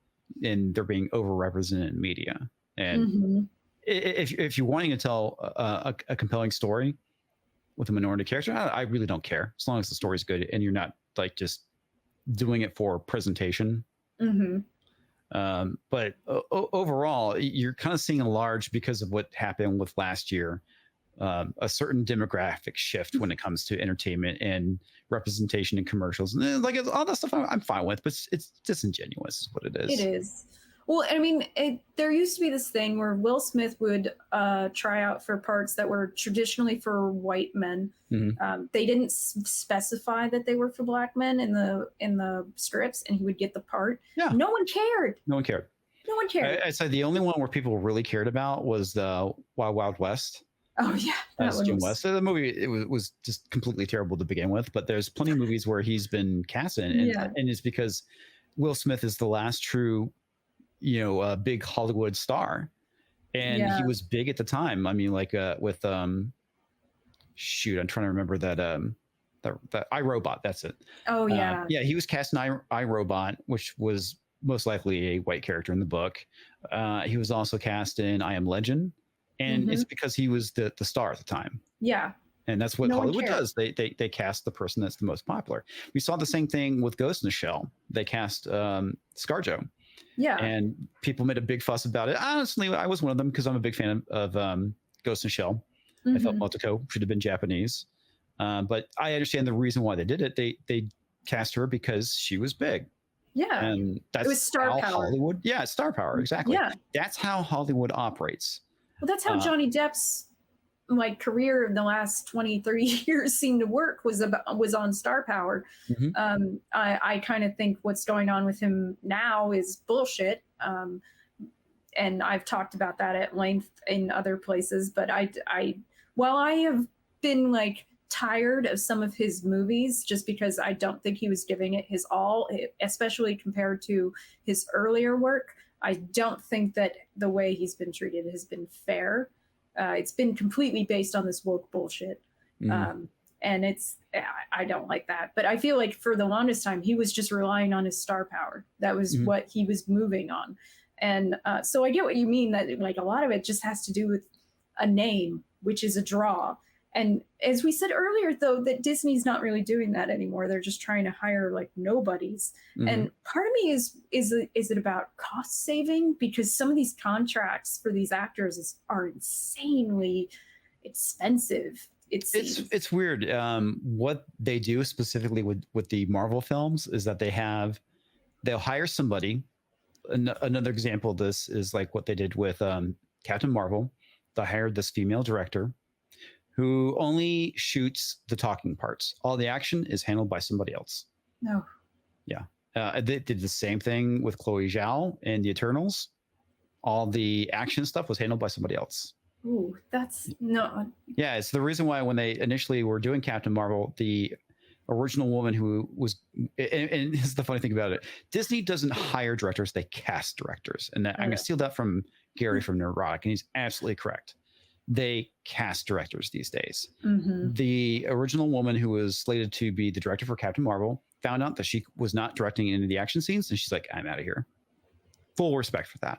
and they're being overrepresented in media. And if you're wanting to tell a compelling story with a minority character, I really don't care, as long as the story's good and you're not like just doing it for presentation. But overall, you're kind of seeing a large, because of what happened with last year, a certain demographic shift when it comes to entertainment and representation in commercials, and like all that stuff I'm fine with, but it's disingenuous is what it is. It is. Well, I mean, there used to be this thing where Will Smith would try out for parts that were traditionally for white men. They didn't specify that they were for black men in the scripts, and he would get the part. Yeah. No one cared. No one cared. No one cared. I'd say the only one where people really cared about was the Wild Wild West. Oh yeah, as Jim West. The movie, it was just completely terrible to begin with, but there's plenty of movies where he's been cast in, and it's because Will Smith is the last true, big Hollywood star, and he was big at the time. I mean, like with shoot, I'm trying to remember that iRobot. That's it. Oh yeah, yeah, he was cast in iRobot, which was most likely a white character in the book. He was also cast in I Am Legend. And it's because he was the star at the time. Yeah. And that's what Hollywood does. They cast the person that's the most popular. We saw the same thing with Ghost in the Shell. They cast ScarJo. Yeah. And people made a big fuss about it. Honestly, I was one of them, because I'm a big fan of Ghost in the Shell. I thought Motoko should have been Japanese. But I understand the reason why they did it. They cast her because she was big. Yeah. And that's it was star power. Hollywood. Yeah, it's star power. Exactly. Yeah. That's how Hollywood operates. Well, that's how Johnny Depp's like career in the last 20, 30 years seemed to work, was on star power. I kind of think what's going on with him now is bullshit. And I've talked about that at length in other places, but while I have been like tired of some of his movies, just because I don't think he was giving it his all, especially compared to his earlier work, I don't think that the way he's been treated has been fair. It's been completely based on this woke bullshit. And I don't like that. But I feel like for the longest time, he was just relying on his star power. That was what he was moving on. And so I get what you mean, that like a lot of it just has to do with a name, which is a draw. And as we said earlier, though, that Disney's not really doing that anymore. They're just trying to hire like nobodies. And part of me is it about cost saving? Because some of these contracts for these actors are insanely expensive. it seems. It's weird. What they do specifically with the Marvel films is that they'll hire somebody. Another example of this is like what they did with Captain Marvel. They hired this female director who only shoots the talking parts. All the action is handled by somebody else. No. Yeah. They did the same thing with Chloe Zhao in the Eternals. All the action stuff was handled by somebody else. Ooh, that's no. Yeah, it's the reason why when they initially were doing Captain Marvel, the original woman who was, and this is the funny thing about it, Disney doesn't hire directors, they cast directors. And I'm going to steal that from Gary from Neurotic, and he's absolutely correct. They cast directors these days. Mm-hmm. The original woman who was slated to be the director for Captain Marvel found out that she was not directing any of the action scenes, and she's like, I'm out of here. Full respect for that.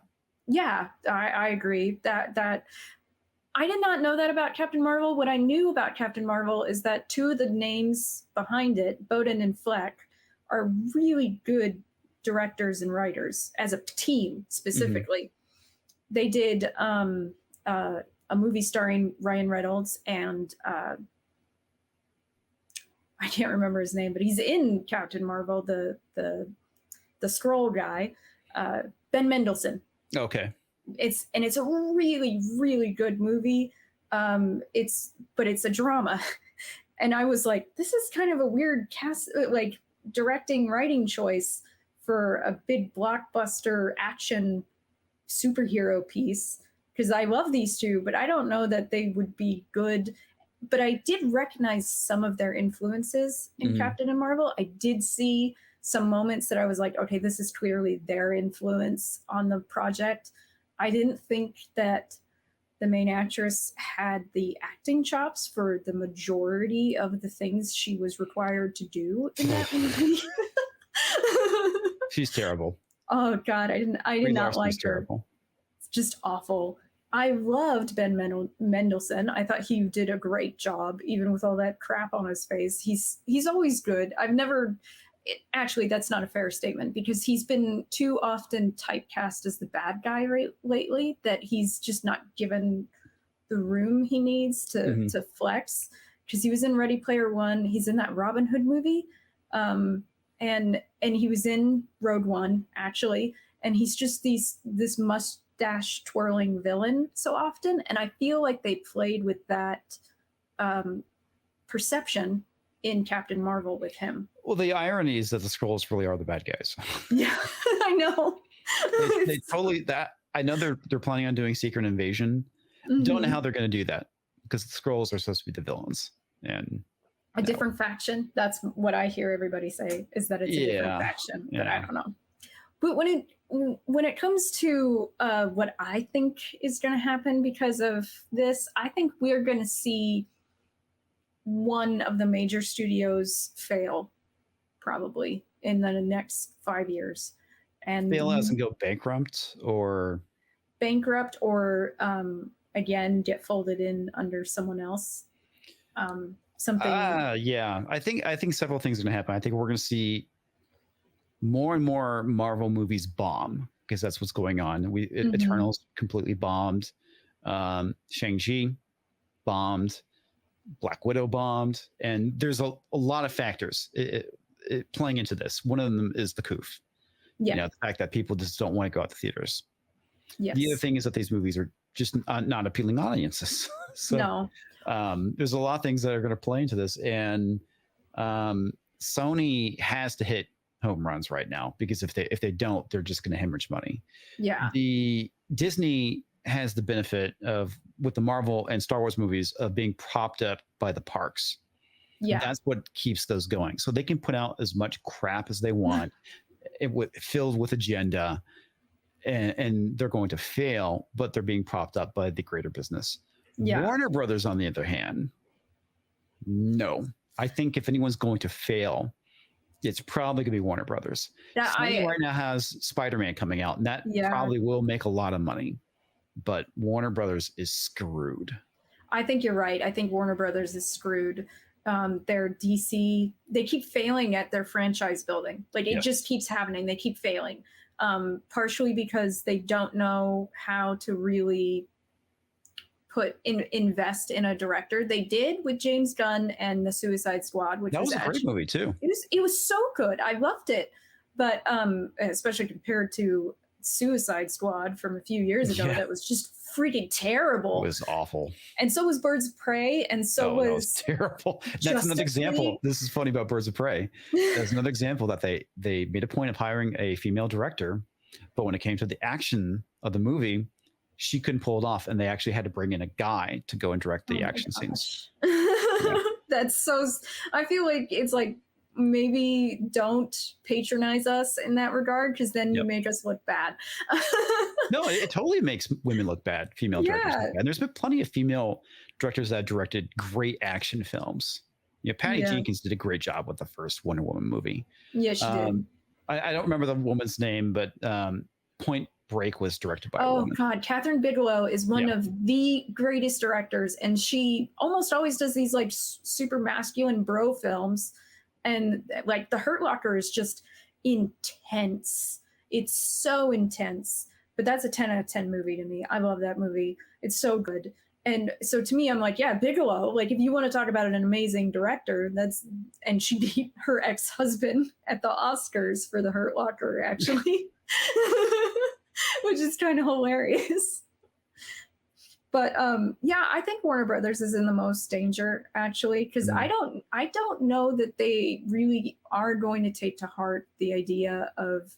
Yeah, I agree. That I did not know that about Captain Marvel. What I knew about Captain Marvel is that two of the names behind it, Bowden and Fleck, are really good directors and writers as a team specifically. Mm-hmm. They did a movie starring Ryan Reynolds and I can't remember his name, but he's in Captain Marvel, the Skrull guy, Ben Mendelsohn. Okay. It's a really, really good movie. It's a drama. And I was like, this is kind of a weird cast, like directing writing choice for a big blockbuster action superhero piece. Because I love these two, but I don't know that they would be good. But I did recognize some of their influences in mm-hmm. Captain and Marvel. I did see some moments that I was like, okay, this is clearly their influence on the project. I didn't think that the main actress had the acting chops for the majority of the things she was required to do in that movie. She's terrible. Oh God, I did not like her. Terrible. It's just awful. I loved Ben Mendelsohn. I thought he did a great job, even with all that crap on his face. He's always good. Actually, that's not a fair statement because he's been too often typecast as the bad guy lately that he's just not given the room he needs to flex. Because he was in Ready Player One, he's in that Robin Hood movie, and he was in Rogue One actually, and he's just this mustache twirling villain so often, and I feel like they played with that perception in Captain Marvel with him. Well, the irony is that the Skrulls really are the bad guys. Yeah, I know. they totally that. I know they're planning on doing Secret Invasion. Mm-hmm. Don't know how they're going to do that because the Skrulls are supposed to be the villains and a different faction. That's what I hear everybody say is that it's a different faction, but I don't know. But when it comes to what I think is going to happen because of this, I think we're going to see one of the major studios fail probably in the next 5 years. And fail as and go bankrupt or again get folded in under someone else. Something. Yeah, I think several things are going to happen. I think we're going to see more and more Marvel movies bomb because that's what's going on. Mm-hmm. Eternals completely bombed. Shang-Chi bombed. Black Widow bombed, and there's a lot of factors playing into this. One of them is the coof. Yeah. The fact that people just don't want to go out to theaters. Yes. The other thing is that these movies are just not appealing audiences. So no. There's a lot of things that are going to play into this, and Sony has to hit home runs right now because if they don't, they're just going to hemorrhage money. Yeah. The Disney has the benefit of with the Marvel and Star Wars movies of being propped up by the parks. Yeah. That's what keeps those going. So they can put out as much crap as they want, filled with agenda, and they're going to fail, but they're being propped up by the greater business. Yeah. Warner Brothers, on the other hand, no. I think if anyone's going to fail, it's probably going to be Warner Brothers. Sony right now has Spider-Man coming out, and that probably will make a lot of money. But Warner Brothers is screwed. I think you're right. I think Warner Brothers is screwed. Their DC, they keep failing at their franchise building. Like it just keeps happening. They keep failing. Partially because they don't know how to really invest in a director. They did with James Gunn and the Suicide Squad, which that was a actually, great movie too. It was so good. I loved it, but especially compared to Suicide Squad from a few years ago, that was just freaking terrible. It was awful. And so was Birds of Prey, and so was terrible. That's another example. This is funny about Birds of Prey. There's another example that they made a point of hiring a female director, but when it came to the action of the movie, she couldn't pull it off, and they actually had to bring in a guy to go and direct the action scenes. That's so. I feel like it's like, maybe don't patronize us in that regard, because then you make us look bad. No, it totally makes women look bad, female directors look bad. And there's been plenty of female directors that directed great action films. Patty Jenkins did a great job with the first Wonder Woman movie. Yeah, she did. I don't remember the woman's name, but Point Break was directed by a woman. Oh God, Catherine Bigelow is one of the greatest directors, and she almost always does these like super masculine bro films. And like The Hurt Locker is just intense. It's so intense. But that's a 10 out of 10 movie to me. I love that movie. It's so good. And so to me, I'm like, yeah, Bigelow, like if you want to talk about an amazing director, and she beat her ex-husband at the Oscars for The Hurt Locker, actually, which is kind of hilarious. But I think Warner Brothers is in the most danger, actually, because I don't know that they really are going to take to heart the idea of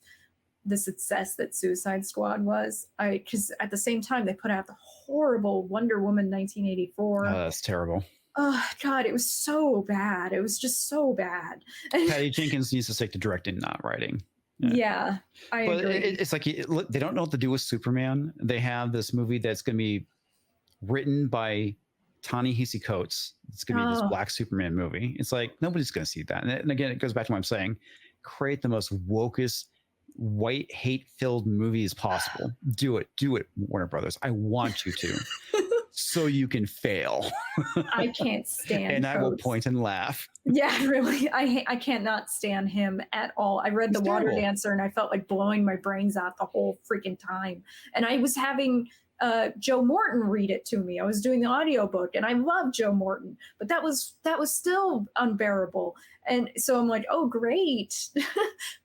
the success that Suicide Squad was. Because at the same time, they put out the horrible Wonder Woman 1984. Oh, that's terrible. Oh God, it was so bad. It was just so bad. Patty Jenkins needs to stick to directing, not writing. Yeah, I agree. It's like they don't know what to do with Superman. They have this movie that's going to be written by Ta-Nehisi Coates. It's going to be this Black Superman movie. It's like, nobody's going to see that. And again, it goes back to what I'm saying. Create the most wokest, white, hate-filled movies possible. Do it, Warner Brothers. I want you to. So you can fail. I can't stand And Coates. I will point and laugh. Yeah, really. I cannot stand him at all. I read The Water Dancer, and I felt like blowing my brains out the whole freaking time. And I was having Joe Morton read it to me. I was doing the audiobook, and I love Joe Morton, but that was still unbearable. And so I'm like, oh great,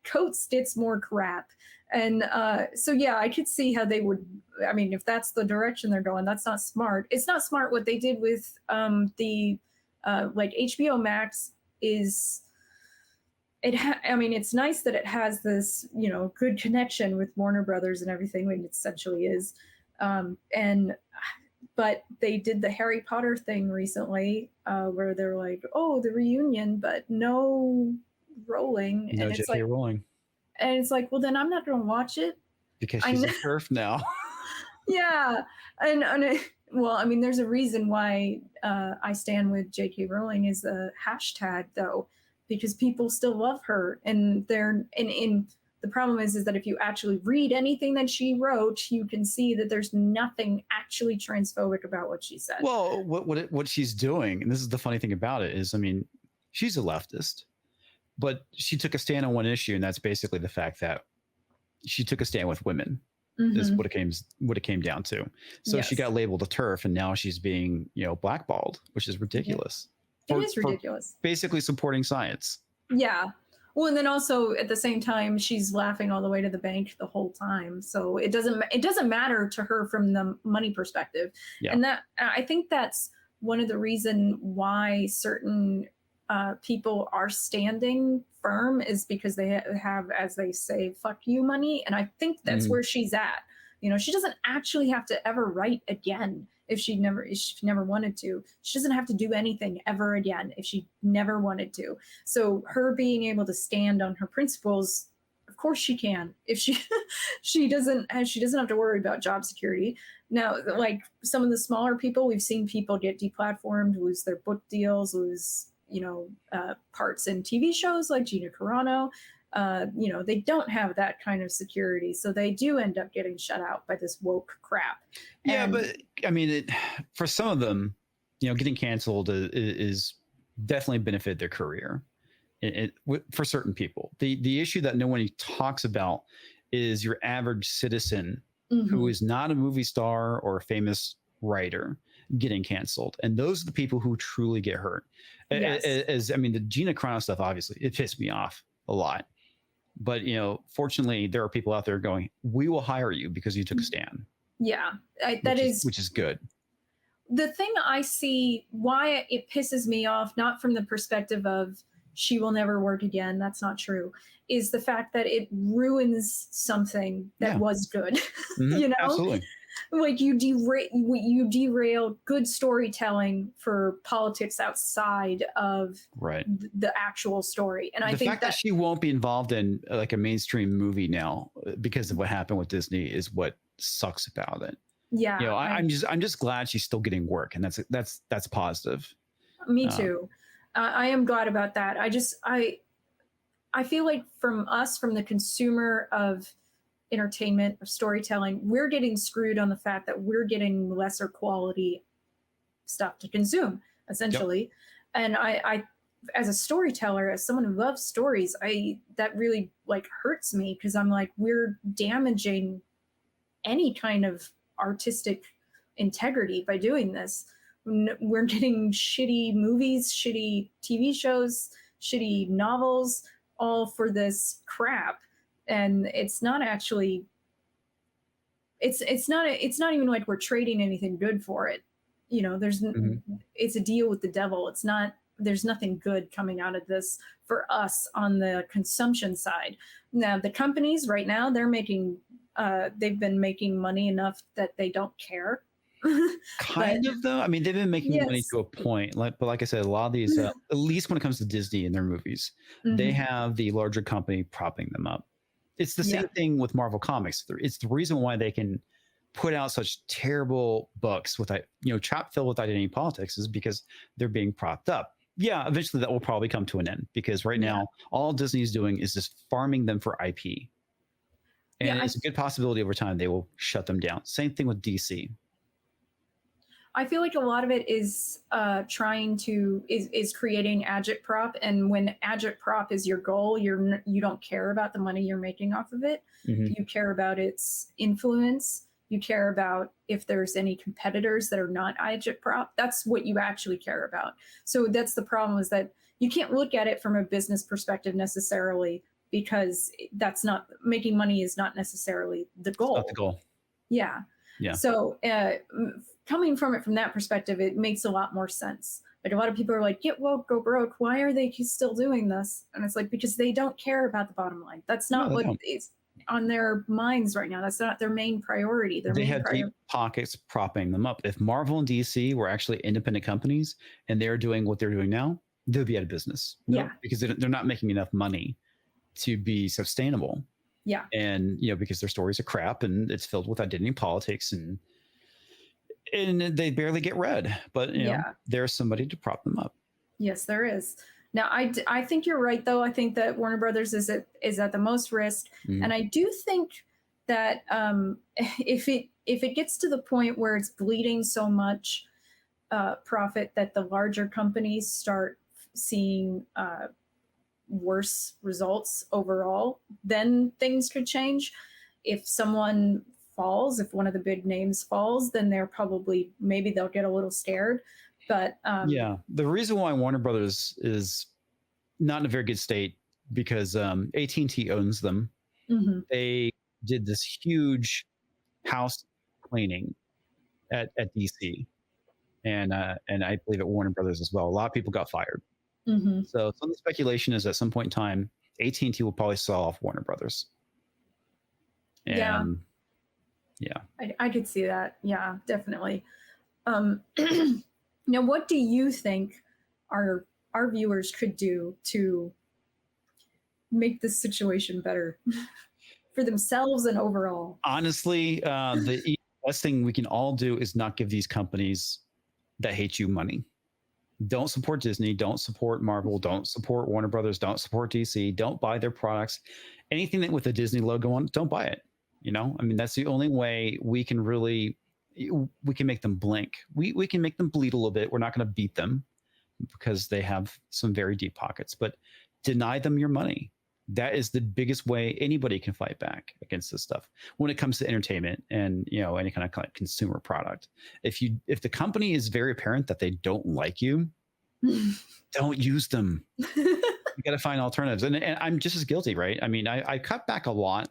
Coates gets more crap. And so yeah, I could see how they would. I mean, if that's the direction they're going, that's not smart. It's not smart what they did with the like HBO Max is. I mean, it's nice that it has this, good connection with Warner Brothers and everything. I mean, it essentially is. But they did the Harry Potter thing recently, where they're like, oh, the reunion, but no Rowling. No and it's J.K. like, Rowling. And it's like, well, then I'm not going to watch it. Because she's a TERF now. Yeah. Well, I mean, there's a reason why I stand with J.K. Rowling is a hashtag, though, because people still love her. And the problem is that if you actually read anything that she wrote, you can see that there's nothing actually transphobic about what she said. Well, what she's doing, and this is the funny thing about it, is, I mean, she's a leftist, but she took a stand on one issue, and that's basically the fact that she took a stand with women. Mm-hmm. Is what it came down to. So she got labeled a TERF, and now she's being, blackballed, which is ridiculous. It is ridiculous. Basically supporting science. Yeah. Well, and then also at the same time, she's laughing all the way to the bank the whole time. So it doesn't matter to her from the money perspective. Yeah. And I think that's one of the reason why certain people are standing firm is because they have, as they say, fuck you money. And I think that's where she's at. She doesn't actually have to ever write again if she never wanted to. She doesn't have to do anything ever again if she never wanted to. So her being able to stand on her principles, of course she can. If she doesn't have to worry about job security. Now, like some of the smaller people, we've seen people get deplatformed, lose their book deals, lose parts in TV shows like Gina Carano. They don't have that kind of security, so they do end up getting shut out by this woke crap. Yeah, but I mean, for some of them, getting canceled is definitely benefit their career. For certain people, the issue that no one talks about is your average citizen who is not a movie star or a famous writer getting canceled, and those are the people who truly get hurt. Yes. I mean, the Gina Carano stuff, obviously, it pissed me off a lot. But fortunately, there are people out there going, "We will hire you because you took a stand." Yeah, which is good. The thing I see why it pisses me off, not from the perspective of she will never work again, that's not true, is the fact that it ruins something that was good. Absolutely. Like you derail good storytelling for politics outside of the actual story. And I think fact that she won't be involved in like a mainstream movie now because of what happened with Disney is what sucks about it. Yeah, I'm just glad she's still getting work, and that's positive. Me too. I am glad about that. I feel like from the consumer of entertainment or storytelling, we're getting screwed on the fact that we're getting lesser quality stuff to consume, essentially. Yep. And I as a storyteller, as someone who loves stories, that really like hurts me because I'm like, we're damaging any kind of artistic integrity by doing this. We're getting shitty movies, shitty TV shows, shitty novels, all for this crap. And it's not actually it's not even like we're trading anything good for it. It's a deal with the devil. There's nothing good coming out of this for us on the consumption side. Now the companies right now, they've been making money enough that they don't care. Kind of though. I mean, they've been making money to a point. But like I said, a lot of these, at least when it comes to Disney and their movies, they have the larger company propping them up. It's the same thing with Marvel Comics. It's the reason why they can put out such terrible books with chock filled with identity politics is because they're being propped up. Yeah, eventually that will probably come to an end because right now all Disney is doing is just farming them for IP. And it's a good possibility over time they will shut them down. Same thing with DC. I feel like a lot of it is creating agitprop, and when agitprop is your goal, you don't care about the money you're making off of it. You care about its influence. You care about if there's any competitors that are not agitprop. That's what you actually care about. So that's the problem, is that you can't look at it from a business perspective necessarily, because that's not making money is not necessarily the goal. It's not the goal. Yeah. So coming from that perspective, it makes a lot more sense. Like a lot of people are like, get woke, go broke. Why are they still doing this? And it's like, because they don't care about the bottom line. That's not what is on their minds right now. That's not their main priority. They have deep pockets propping them up. If Marvel and DC were actually independent companies and they're doing what they're doing now, they'll be out of business. Because they're not making enough money to be sustainable. Yeah. And, because their stories are crap and it's filled with identity politics and they barely get read, but there's somebody to prop them up. Yes, there is. Now, I think you're right, though. I think that Warner Brothers is at the most risk. And I do think that if it gets to the point where it's bleeding so much profit that the larger companies start seeing worse results overall, then things could change. If someone falls, if one of the big names falls, then maybe they'll get a little scared. But the reason why Warner Brothers is not in a very good state because AT&T owns them. They did this huge house cleaning at DC, and I believe at Warner Brothers as well. A lot of people got fired. So some of the speculation is at some point in time, AT&T will probably sell off Warner Brothers. And, I could see that. Yeah, definitely. Now, what do you think our viewers could do to make this situation better for themselves and overall? Honestly, the best thing we can all do is not give these companies that hate you money. Don't support Disney. Don't support Marvel. Don't support Warner Brothers. Don't support DC. Don't buy their products. Anything that with a Disney logo on, don't buy it. I mean, that's the only way we can make them blink. We can make them bleed a little bit. We're not going to beat them because they have some very deep pockets, but deny them your money. That is the biggest way anybody can fight back against this stuff when it comes to entertainment and, you know, any kind of consumer product. If the company is very apparent that they don't like you, don't use them. You got to find alternatives. And I'm just as guilty, right? I mean, I cut back a lot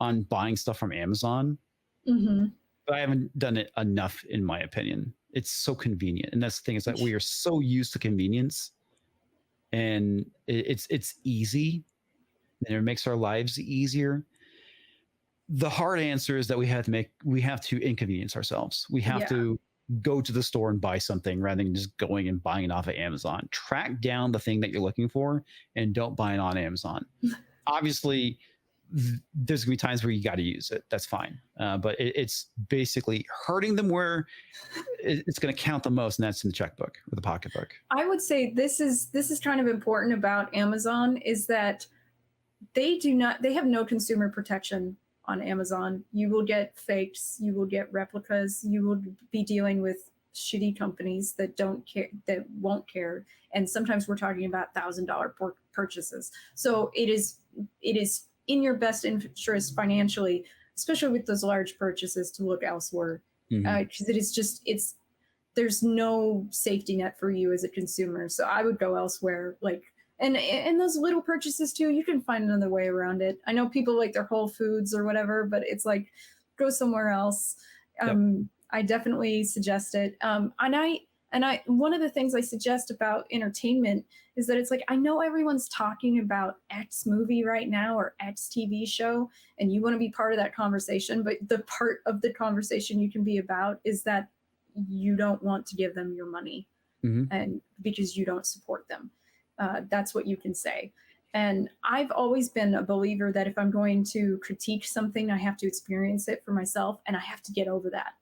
on buying stuff from Amazon, but I haven't done it enough, in my opinion. It's so convenient. And that's the thing, is that we are so used to convenience, and it's easy, and it makes our lives easier. The hard answer is that we have to inconvenience ourselves. We have to go to the store and buy something rather than just going and buying it off of Amazon. Track down the thing that you're looking for and don't buy it on Amazon. Obviously, there's gonna be times where you got to use it. That's fine. But it's basically hurting them where it's going to count the most, and that's in the checkbook or the pocketbook. I would say this is kind of important about Amazon, is that they have no consumer protection on Amazon. You will get fakes, you will get replicas, you will be dealing with shitty companies that don't care, that won't care. And sometimes we're talking about $1,000 purchases. So it is in your best interest financially, especially with those large purchases, to look elsewhere. Because there's no safety net for you as a consumer. So I would go elsewhere. Like, and those little purchases too, you can find another way around it. I know people like their Whole Foods or whatever, but it's like, go somewhere else. I definitely suggest it. And one of the things I suggest about entertainment is that it's like, I know everyone's talking about X movie right now or X TV show, and you want to be part of that conversation, but the part of the conversation you can be about is that you don't want to give them your money, and because you don't support them. That's what you can say. And I've always been a believer that if I'm going to critique something, I have to experience it for myself, and I have to get over that.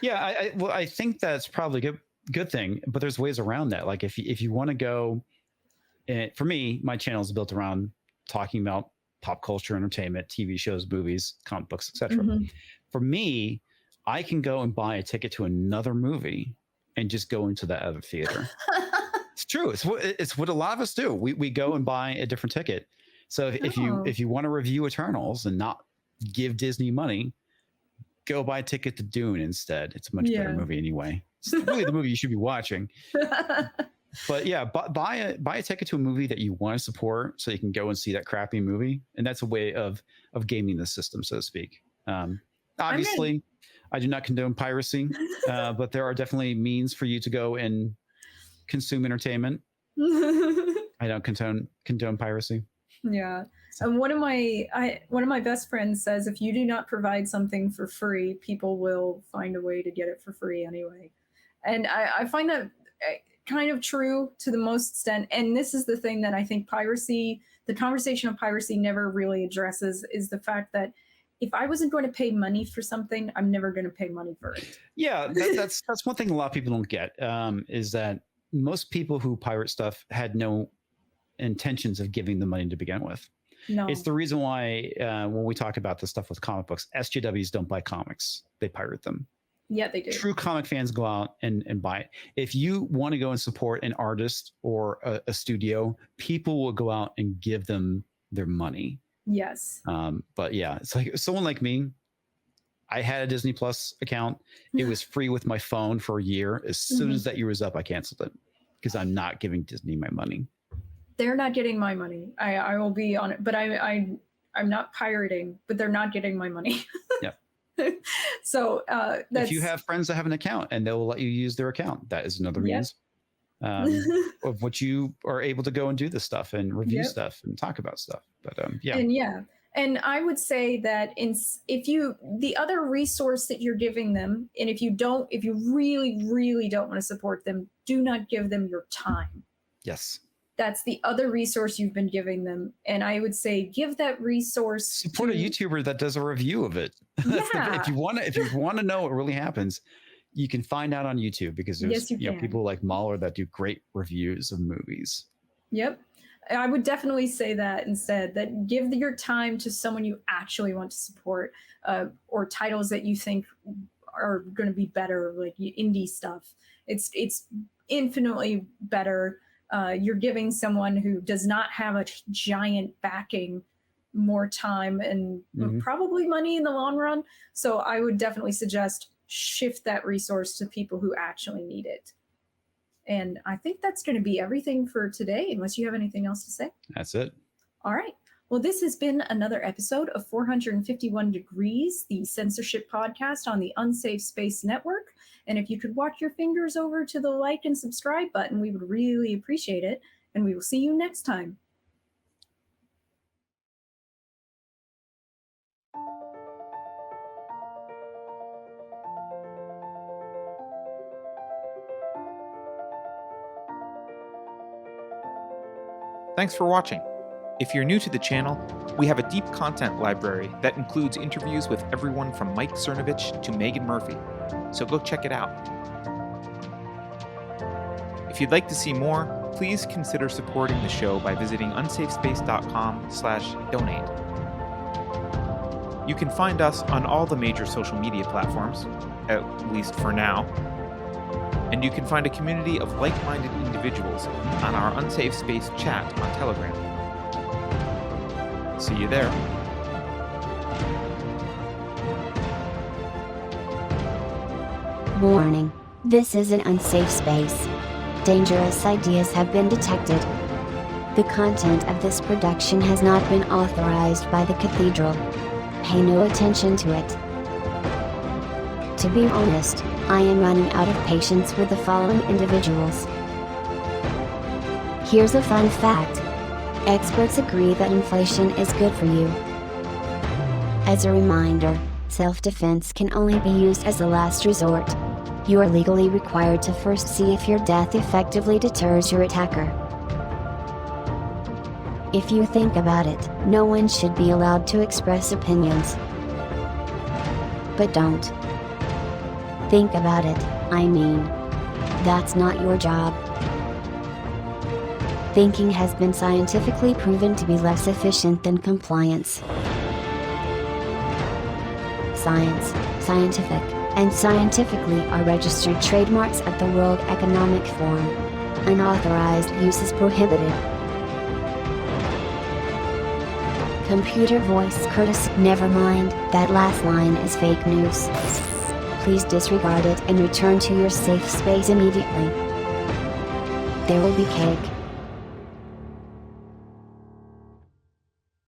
Yeah, I think that's probably a good thing, but there's ways around that. Like if you want to go, for me, my channel is built around talking about pop culture, entertainment, TV shows, movies, comic books, etc. For me, I can go and buy a ticket to another movie and just go into that other theater. It's true. It's what a lot of us do. We go and buy a different ticket. So if you want to review Eternals and not give Disney money, go buy a ticket to Dune instead. It's a much better movie anyway. It's really the movie you should be watching. But yeah, buy a ticket to a movie that you want to support, so you can go and see that crappy movie, and that's a way of gaming the system, so to speak. Obviously, I do not condone piracy, but there are definitely means for you to go and consume entertainment. I don't condone piracy. Yeah. And one of my best friends says, if you do not provide something for free, people will find a way to get it for free anyway. And I find that kind of true to the most extent. And this is the thing that I think the conversation of piracy never really addresses, is the fact that if I wasn't going to pay money for something, I'm never going to pay money for it. Yeah, that's one thing a lot of people don't get, is that most people who pirate stuff had no intentions of giving the money to begin with. No. It's the reason why when we talk about this stuff with comic books, SJWs don't buy comics. They pirate them. Yeah, they do. True comic fans go out and buy it. If you want to go and support an artist or a studio, people will go out and give them their money. Yes. But yeah, it's like someone like me, I had a Disney Plus account. It was free with my phone for a year. As soon as that year was up, I canceled it because I'm not giving Disney my money. They're not getting my money. I will be on it, but I'm not pirating, but they're not getting my money. Yeah. So if you have friends that have an account and they'll let you use their account, that is another means of what you are able to go and do this stuff and review stuff and talk about stuff. But and I would say that the other resource that you're giving them, and if you really, really don't want to support them, do not give them your time. Yes. That's the other resource you've been giving them. And I would say give that resource. Support a YouTuber that does a review of it. Yeah. If you want to know what really happens, you can find out on YouTube, because there's people like Mahler that do great reviews of movies. Yep. I would definitely say that instead, that give your time to someone you actually want to support, or titles that you think are going to be better, like indie stuff. It's infinitely better you're giving someone who does not have a giant backing more time and probably money in the long run. So I would definitely suggest shift that resource to people who actually need it. And I think that's going to be everything for today, unless you have anything else to say. That's it. All right. Well, this has been another episode of 451 Degrees, the censorship podcast on the Unsafe Space Network. And if you could watch your fingers over to the like and subscribe button, we would really appreciate it. And we will see you next time. Thanks for watching. If you're new to the channel, we have a deep content library that includes interviews with everyone from Mike Cernovich to Megan Murphy, so go check it out. If you'd like to see more, please consider supporting the show by visiting unsafespace.com/donate. You can find us on all the major social media platforms, at least for now, and you can find a community of like-minded individuals on our Unsafe Space chat on Telegram. See you there. Warning. This is an unsafe space. Dangerous ideas have been detected. The content of this production has not been authorized by the Cathedral. Pay no attention to it. To be honest, I am running out of patience with the following individuals. Here's a fun fact. Experts agree that inflation is good for you. As a reminder, self-defense can only be used as a last resort. You are legally required to first see if your death effectively deters your attacker. If you think about it, no one should be allowed to express opinions. But don't. Think about it, I mean. That's not your job. Thinking has been scientifically proven to be less efficient than compliance. Science, scientific, and scientifically are registered trademarks at the World Economic Forum. Unauthorized use is prohibited. Computer voice courtesy. Never mind, that last line is fake news. Please disregard it and return to your safe space immediately. There will be cake.